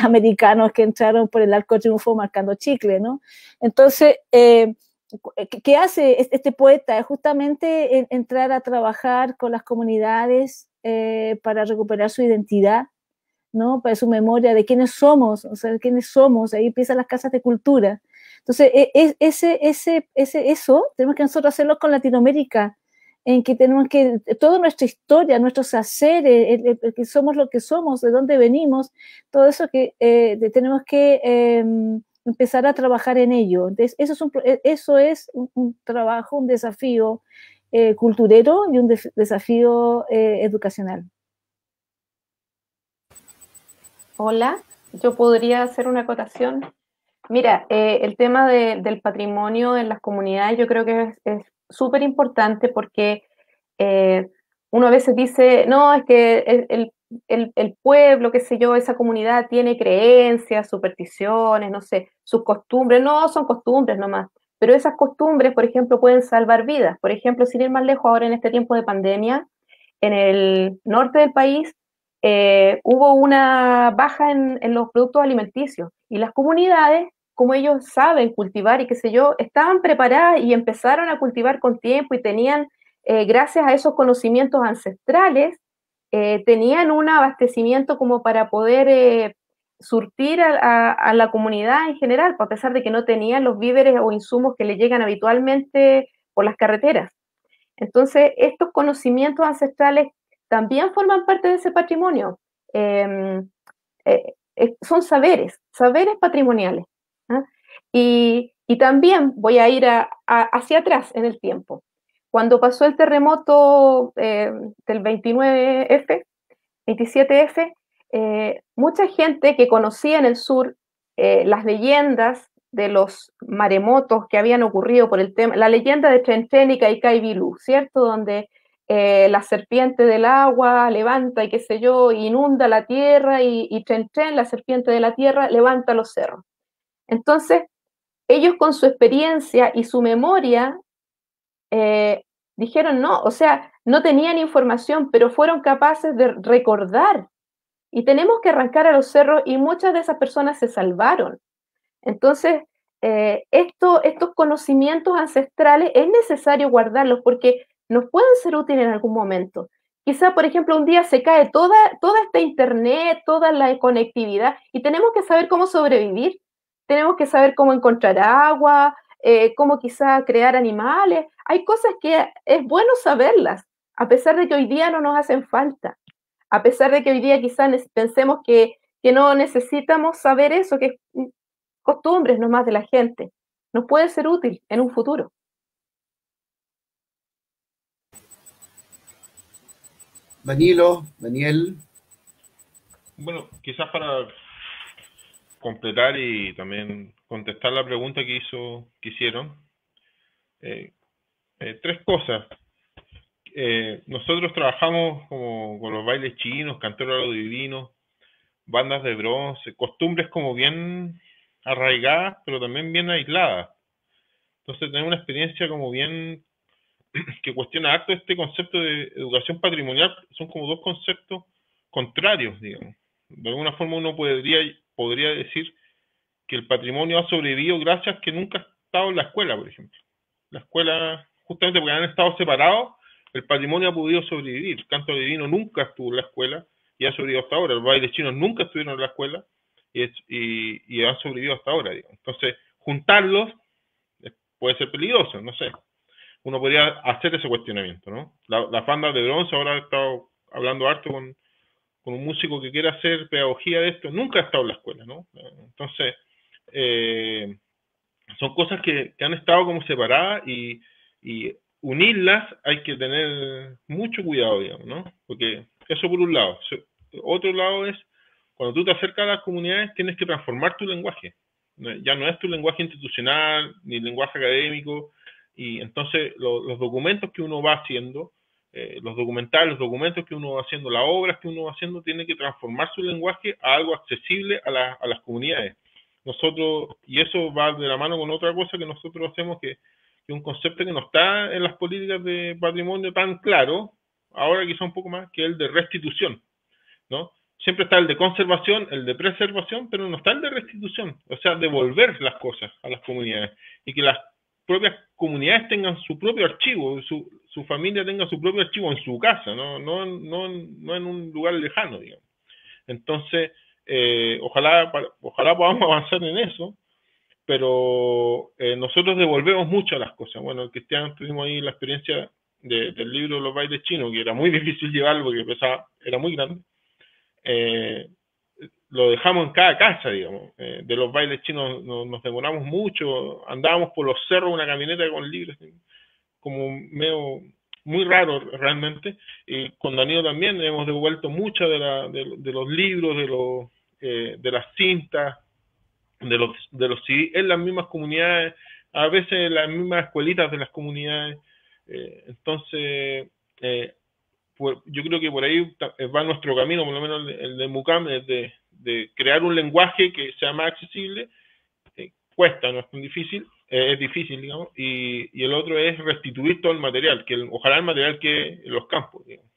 americanos que entraron por el Arco de Triunfo marcando chicle, ¿no? Entonces, ¿qué hace este poeta? Justamente entrar a trabajar con las comunidades para recuperar su identidad, ¿no? Para su memoria de quiénes somos, o sea, quiénes somos, ahí empiezan las casas de cultura. Entonces, eso tenemos que nosotros hacerlo con Latinoamérica, en que tenemos que, toda nuestra historia, nuestros haceres, el que somos lo que somos, de dónde venimos, todo eso que tenemos que empezar a trabajar en ello. Entonces, eso es un trabajo, un desafío culturero y un desafío educacional. Hola, yo podría hacer una acotación. Mira, el tema del patrimonio en las comunidades yo creo que es súper importante porque uno a veces dice, no, es que el pueblo, qué sé yo, esa comunidad tiene creencias, supersticiones, no sé, sus costumbres, no son costumbres nomás, pero esas costumbres, por ejemplo, pueden salvar vidas. Por ejemplo, sin ir más lejos, ahora en este tiempo de pandemia, en el norte del país hubo una baja en los productos alimenticios y las comunidades, como ellos saben cultivar y qué sé yo, estaban preparadas y empezaron a cultivar con tiempo y tenían, gracias a esos conocimientos ancestrales, tenían un abastecimiento como para poder surtir a la comunidad en general, a pesar de que no tenían los víveres o insumos que le llegan habitualmente por las carreteras. Entonces, estos conocimientos ancestrales también forman parte de ese patrimonio. Son saberes patrimoniales. ¿eh? Y también voy a ir hacia atrás en el tiempo. Cuando pasó el terremoto del 29F, 27F, mucha gente que conocía en el sur las leyendas de los maremotos que habían ocurrido por el tema, la leyenda de Tren Tren y Kaikai Vilú, ¿cierto? Donde la serpiente del agua levanta y qué sé yo, inunda la tierra y Tren Tren, la serpiente de la tierra, levanta los cerros. Entonces, ellos con su experiencia y su memoria dijeron no, o sea, no tenían información, pero fueron capaces de recordar. Y tenemos que arrancar a los cerros y muchas de esas personas se salvaron. Entonces, estos conocimientos ancestrales es necesario guardarlos porque nos pueden ser útiles en algún momento. Quizá, por ejemplo, un día se cae toda esta internet, toda la conectividad y tenemos que saber cómo sobrevivir. Tenemos que saber cómo encontrar agua, cómo quizá crear animales. Hay cosas que es bueno saberlas, a pesar de que hoy día no nos hacen falta. A pesar de que hoy día quizás pensemos que no necesitamos saber eso, que es costumbres nomás de la gente, nos puede ser útil en un futuro. Danilo, Daniel. Bueno, quizás para completar y también contestar la pregunta que hicieron, tres cosas. Nosotros trabajamos como con los bailes chinos, canteros divinos, bandas de bronce, costumbres como bien arraigadas, pero también bien aisladas. Entonces tenemos una experiencia como bien que cuestiona harto este concepto de educación patrimonial. Son como dos conceptos contrarios, digamos. De alguna forma uno podría decir que el patrimonio ha sobrevivido gracias a que nunca ha estado en la escuela, por ejemplo. La escuela, justamente porque han estado separados, el patrimonio ha podido sobrevivir. El canto divino nunca estuvo en la escuela y ha sobrevivido hasta ahora. Los bailes chinos nunca estuvieron en la escuela y han sobrevivido hasta ahora, digamos. Entonces, juntarlos puede ser peligroso, no sé. Uno podría hacer ese cuestionamiento, ¿no? Las bandas de bronce, ahora he estado hablando harto con un músico que quiera hacer pedagogía de esto, nunca ha estado en la escuela, ¿no? Entonces, son cosas que han estado como separadas y unirlas hay que tener mucho cuidado, digamos, ¿no? Porque eso por un lado. Otro lado es, cuando tú te acercas a las comunidades, tienes que transformar tu lenguaje. Ya no es tu lenguaje institucional, ni lenguaje académico, y entonces los documentos que uno va haciendo, los documentos que uno va haciendo, las obras que uno va haciendo, tiene que transformar su lenguaje a algo accesible a las comunidades. Nosotros, y eso va de la mano con otra cosa que nosotros hacemos, que un concepto que no está en las políticas de patrimonio tan claro, ahora quizá un poco más, que es el de restitución, ¿no? Siempre está el de conservación, el de preservación, pero no está el de restitución, o sea, devolver las cosas a las comunidades y que las propias comunidades tengan su propio archivo, su familia tenga su propio archivo en su casa, no en un lugar lejano, digamos. Entonces, ojalá podamos avanzar en eso, pero nosotros devolvemos mucho a las cosas. Bueno, Cristian, tuvimos ahí la experiencia del libro Los bailes chinos, que era muy difícil llevarlo porque pesaba, era muy grande, lo dejamos en cada casa, digamos. De los bailes chinos nos demoramos mucho, andábamos por los cerros una camioneta con libros, como medio muy raro realmente. Y con Danilo también hemos devuelto muchas de los libros, de las cintas, de los CD en las mismas comunidades, a veces en las mismas escuelitas de las comunidades. Entonces, yo creo que por ahí va nuestro camino, por lo menos el de MUCAM, es de crear un lenguaje que sea más accesible. Cuesta, no es tan difícil, es difícil, digamos, y el otro es restituir todo el material, ojalá el material que en los campos, digamos.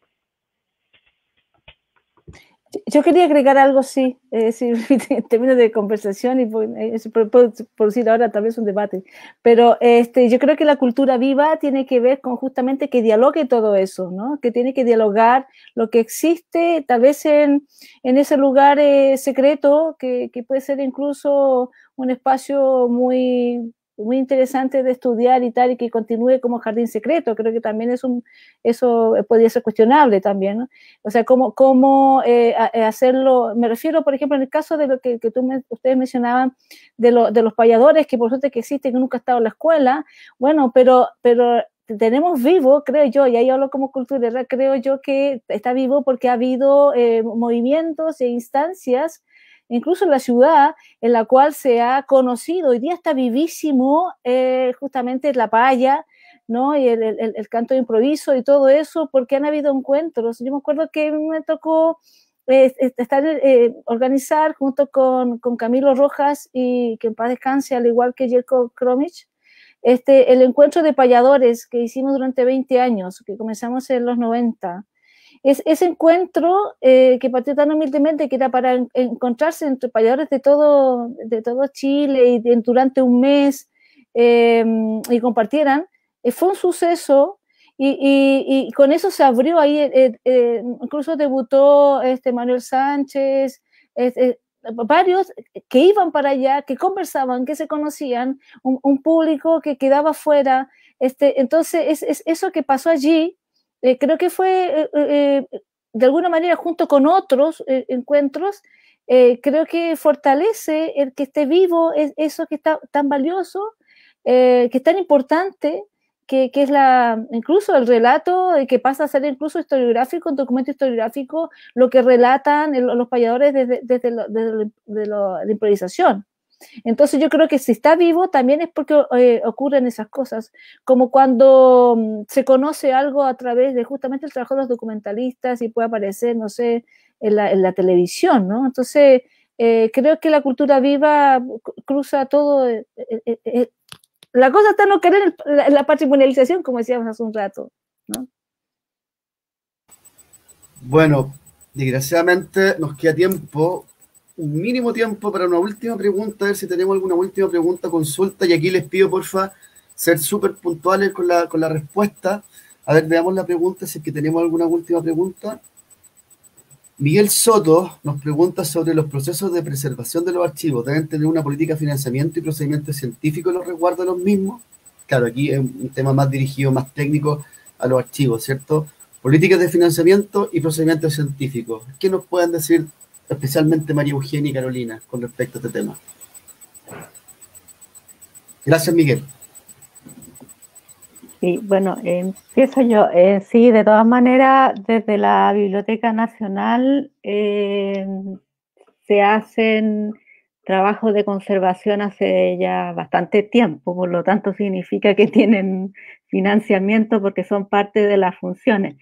Yo quería agregar algo, sí, en términos de conversación, y puedo producir ahora tal vez un debate, pero yo creo que la cultura viva tiene que ver con justamente que dialogue todo eso, ¿no? Que tiene que dialogar lo que existe, tal vez en ese lugar secreto, que puede ser incluso un espacio muy interesante de estudiar y tal, y que continúe como jardín secreto. Creo que también eso podría ser cuestionable también, ¿no? O sea, cómo hacerlo. Me refiero, por ejemplo, en el caso de lo que ustedes mencionaban, de los payadores, que por suerte que existen, que nunca ha estado en la escuela. Bueno, pero tenemos vivo, creo yo, y ahí hablo como cultura, creo yo que está vivo porque ha habido movimientos e instancias, incluso en la ciudad, en la cual se ha conocido, hoy día está vivísimo justamente la paya, ¿no? Y el canto de improviso y todo eso, porque han habido encuentros. Yo me acuerdo que me tocó organizar junto con Camilo Rojas, y que en paz descanse, al igual que Jelko Kromich, el encuentro de payadores que hicimos durante 20 años, que comenzamos en los 90. Ese encuentro que partió tan humildemente, que era para encontrarse entre payadores de todo Chile, y durante un mes, y compartieran, fue un suceso, y con eso se abrió ahí, incluso debutó Manuel Sánchez, varios que iban para allá, que conversaban, que se conocían, un público que quedaba fuera. Entonces, eso que pasó allí, creo que fue, de alguna manera, junto con otros encuentros, creo que fortalece el que esté vivo, eso que está tan valioso, que es tan importante, que es incluso el relato, que pasa a ser incluso historiográfico, un documento historiográfico, lo que relatan los payadores desde la improvisación. Entonces yo creo que si está vivo también es porque ocurren esas cosas, como cuando se conoce algo a través de justamente el trabajo de los documentalistas y puede aparecer, no sé, en la televisión, ¿no? Entonces creo que la cultura viva cruza todo. La cosa está en no querer la patrimonialización, como decíamos hace un rato, ¿no? Bueno, desgraciadamente nos queda tiempo, un mínimo tiempo para una última pregunta, a ver si tenemos alguna última pregunta, consulta, y aquí les pido, porfa, ser súper puntuales con la respuesta. A ver, veamos la pregunta, si es que tenemos alguna última pregunta. Miguel Soto nos pregunta sobre los procesos de preservación de los archivos. ¿Deben tener una política de financiamiento y procedimientos científicos en los resguardos de los mismos? Claro, aquí es un tema más dirigido, más técnico a los archivos, ¿cierto? Políticas de financiamiento y procedimientos científicos. ¿Qué nos pueden decir especialmente María Eugenia y Carolina con respecto a este tema? Gracias, Miguel. Sí, bueno, empiezo yo. Sí, de todas maneras, desde la Biblioteca Nacional se hacen trabajos de conservación hace ya bastante tiempo, por lo tanto significa que tienen financiamiento porque son parte de las funciones.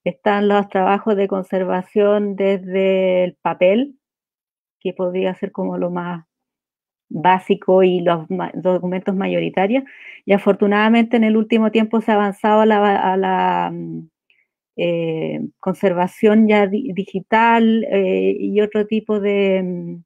Están los trabajos de conservación desde el papel, que podría ser como lo más básico y los documentos mayoritarios, y afortunadamente en el último tiempo se ha avanzado a la conservación ya digital y otro tipo de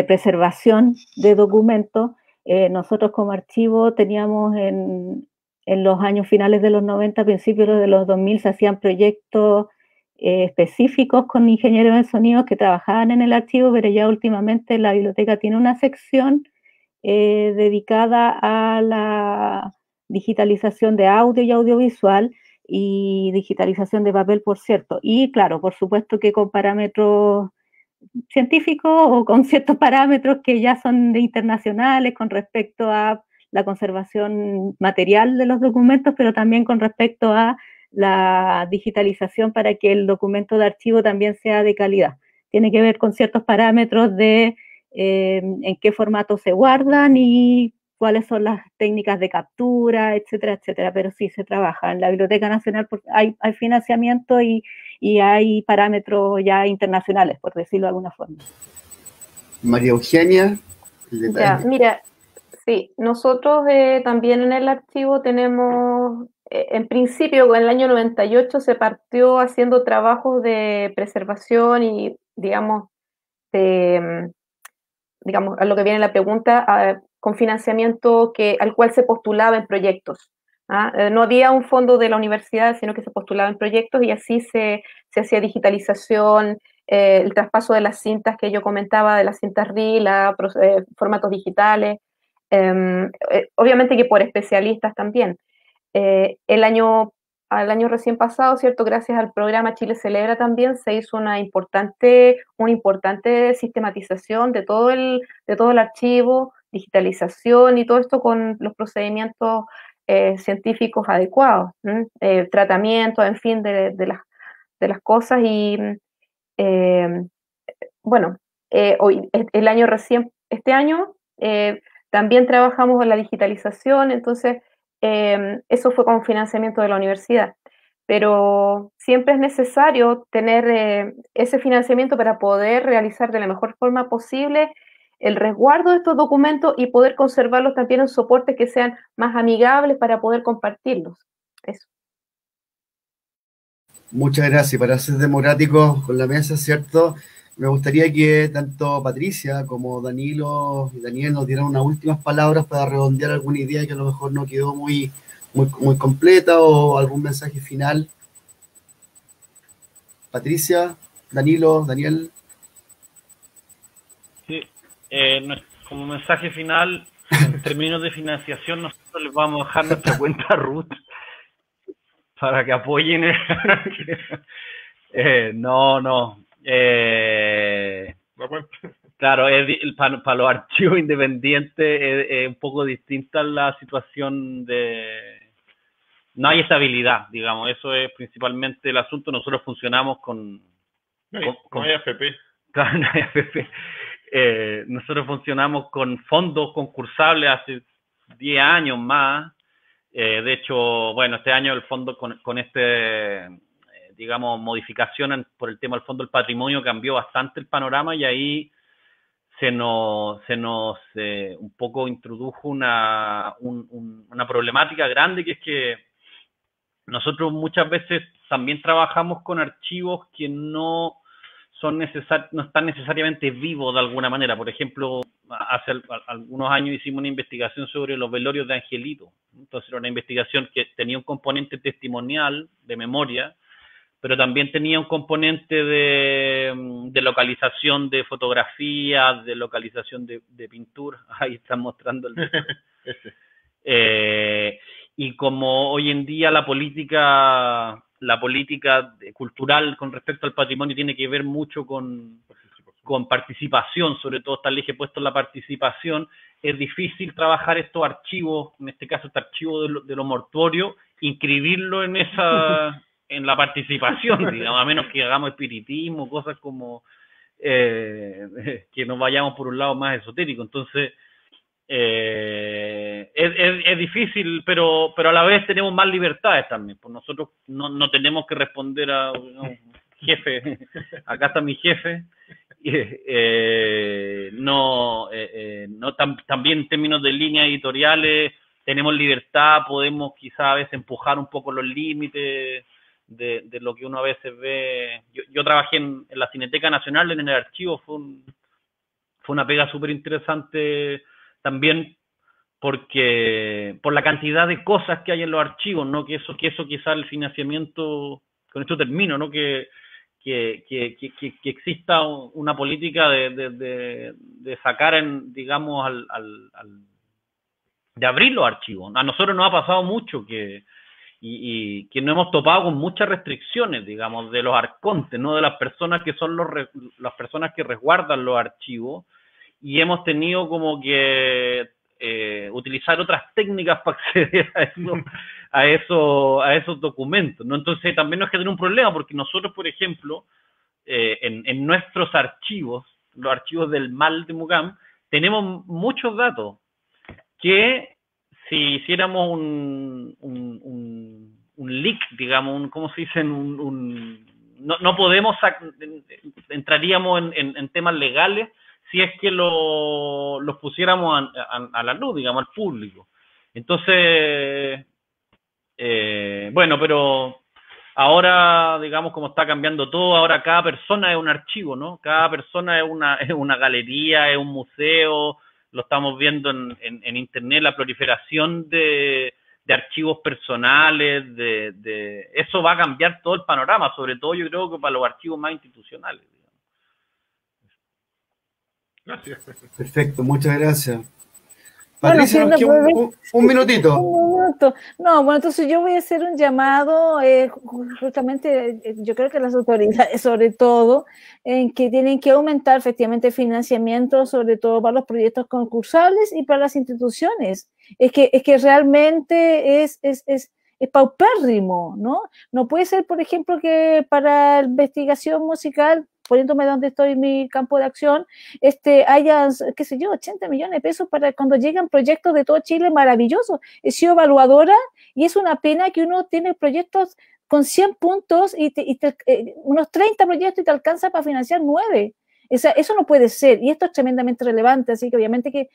preservación de documentos. Nosotros como archivo teníamos en los años finales de los 90, principios de los 2000, se hacían proyectos específicos con ingenieros de sonido que trabajaban en el archivo, pero ya últimamente la biblioteca tiene una sección dedicada a la digitalización de audio y audiovisual y digitalización de papel, por cierto. Y claro, por supuesto que con parámetros científicos o con ciertos parámetros que ya son internacionales con respecto a la conservación material de los documentos, pero también con respecto a la digitalización para que el documento de archivo también sea de calidad. Tiene que ver con ciertos parámetros de en qué formato se guardan y cuáles son las técnicas de captura, etcétera, etcétera. Pero sí se trabaja. En la Biblioteca Nacional hay financiamiento y hay parámetros ya internacionales, por decirlo de alguna forma. María Eugenia, el detalle. Ya, mira, sí, nosotros también en el archivo tenemos, en principio, en el año 98 se partió haciendo trabajos de preservación y, digamos, a lo que viene la pregunta, con financiamiento al cual se postulaba en proyectos. No había un fondo de la universidad, sino que se postulaba en proyectos y así se hacía digitalización, el traspaso de las cintas que yo comentaba, de las cintas RIL a formatos digitales, obviamente que por especialistas también. Al año recién pasado, ¿cierto? Gracias al programa Chile Celebra también se hizo una importante sistematización de todo el archivo, digitalización y todo esto con los procedimientos científicos adecuados, tratamiento, en fin, de las cosas. Y bueno, este año también trabajamos en la digitalización, entonces eso fue con financiamiento de la universidad. Pero siempre es necesario tener ese financiamiento para poder realizar de la mejor forma posible el resguardo de estos documentos y poder conservarlos también en soportes que sean más amigables para poder compartirlos. Eso. Muchas gracias. Para ser democráticos con la mesa, ¿cierto? Me gustaría que tanto Patricia como Danilo y Daniel nos dieran unas últimas palabras para redondear alguna idea que a lo mejor no quedó muy completa o algún mensaje final. Patricia, Danilo, Daniel. Sí, como mensaje final, en términos de financiación, nosotros les vamos a dejar nuestra cuenta Ruth para que apoyen. Claro, para los archivos independientes es un poco distinta la situación no hay estabilidad, digamos, eso es principalmente el asunto. Nosotros funcionamos con no hay AFP. Claro, no hay AFP. Nosotros funcionamos con fondos concursables hace 10 años más. De hecho, bueno, este año el fondo con digamos, modificación por el tema del Fondo del Patrimonio cambió bastante el panorama y ahí se nos un poco introdujo una problemática grande, que es que nosotros muchas veces también trabajamos con archivos que no están necesariamente vivos de alguna manera. Por ejemplo, hace algunos años hicimos una investigación sobre los velorios de Angelito. Entonces era una investigación que tenía un componente testimonial de memoria, pero también tenía un componente de localización de fotografías, de localización de pintura. Ahí están mostrando y como hoy en día la política cultural con respecto al patrimonio tiene que ver mucho con participación, sobre todo esta ley que he puesto en la participación, es difícil trabajar estos archivos, en este caso este archivo de lo mortuorio, inscribirlo en la participación, digamos, a menos que hagamos espiritismo, cosas como que nos vayamos por un lado más esotérico. Entonces es difícil, pero a la vez tenemos más libertades también, pues nosotros no tenemos que responder a jefe, acá está mi jefe. También en términos de líneas editoriales tenemos libertad, podemos quizás a veces empujar un poco los límites de lo que uno a veces ve. Yo trabajé en la Cineteca Nacional, en el archivo, fue una pega súper interesante también, porque por la cantidad de cosas que hay en los archivos, ¿no? Que eso quizás el financiamiento, con esto termino, ¿no? Que exista una política de sacar, digamos, de abrir los archivos. A nosotros nos ha pasado mucho que nos hemos topado con muchas restricciones, digamos, de los arcontes, ¿no? De las personas que son las personas que resguardan los archivos, y hemos tenido como que utilizar otras técnicas para acceder a esos documentos, ¿no? Entonces también nos genera un problema, porque nosotros, por ejemplo, en nuestros archivos, los archivos del MAL de MUGAM, tenemos muchos datos que si hiciéramos un leak, digamos, ¿cómo se dice? No podemos, entraríamos en temas legales si es que los pusiéramos a la luz, digamos, al público. Entonces, bueno, pero ahora, digamos, como está cambiando todo, ahora cada persona es un archivo, ¿no? Cada persona es una galería, es un museo. Lo estamos viendo en internet, la proliferación de archivos personales, eso va a cambiar todo el panorama, sobre todo yo creo que para los archivos más institucionales. Gracias. Perfecto, muchas gracias. Patricia, nos queda un minutito. Un minuto. No, bueno, entonces yo voy a hacer un llamado, justamente yo creo que las autoridades sobre todo, en que tienen que aumentar efectivamente el financiamiento, sobre todo para los proyectos concursales y para las instituciones. Es que realmente es paupérrimo, ¿no? No puede ser, por ejemplo, que para investigación musical, poniéndome donde estoy en mi campo de acción, haya, qué sé yo, 80 millones de pesos para cuando llegan proyectos de todo Chile maravillosos. He sido evaluadora y es una pena que uno tiene proyectos con 100 puntos y unos 30 proyectos y te alcanza para financiar 9. Eso no puede ser, y esto es tremendamente relevante, así que obviamente que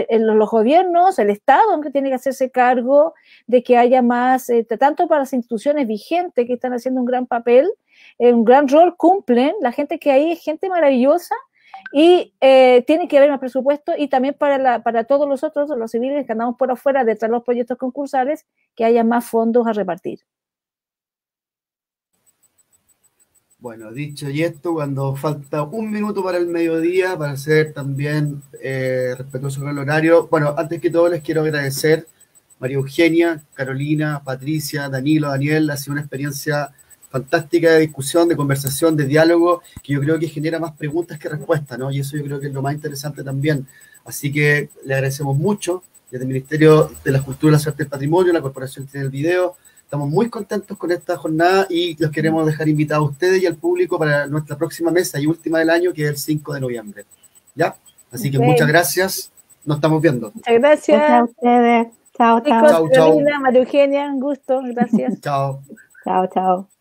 los gobiernos, el Estado, aunque tiene que hacerse cargo de que haya más, tanto para las instituciones vigentes que están haciendo un gran papel, un gran rol cumplen, la gente que hay es gente maravillosa, y tiene que haber más presupuesto, y también para todos los otros, los civiles que andamos por afuera detrás de los proyectos concursales, que haya más fondos a repartir. Bueno, dicho y esto, cuando falta un minuto para el mediodía, para ser también respetuoso con el horario, bueno, antes que todo les quiero agradecer, María Eugenia, Carolina, Patricia, Danilo, Daniel, ha sido una experiencia fantástica de discusión, de conversación, de diálogo, que yo creo que genera más preguntas que respuestas, ¿no? Y eso yo creo que es lo más interesante también. Así que le agradecemos mucho desde el Ministerio de la Cultura, las Artes y el Patrimonio, la Corporación Tiene el Video. Estamos muy contentos con esta jornada y los queremos dejar invitados a ustedes y al público para nuestra próxima mesa y última del año, que es el 5 de noviembre. ¿Ya? Así que muchas gracias. Nos estamos viendo. Muchas gracias. Gracias a ustedes. Chao, chao. Chao, chao. María Eugenia, un gusto. Gracias. Chao. Chao, chao.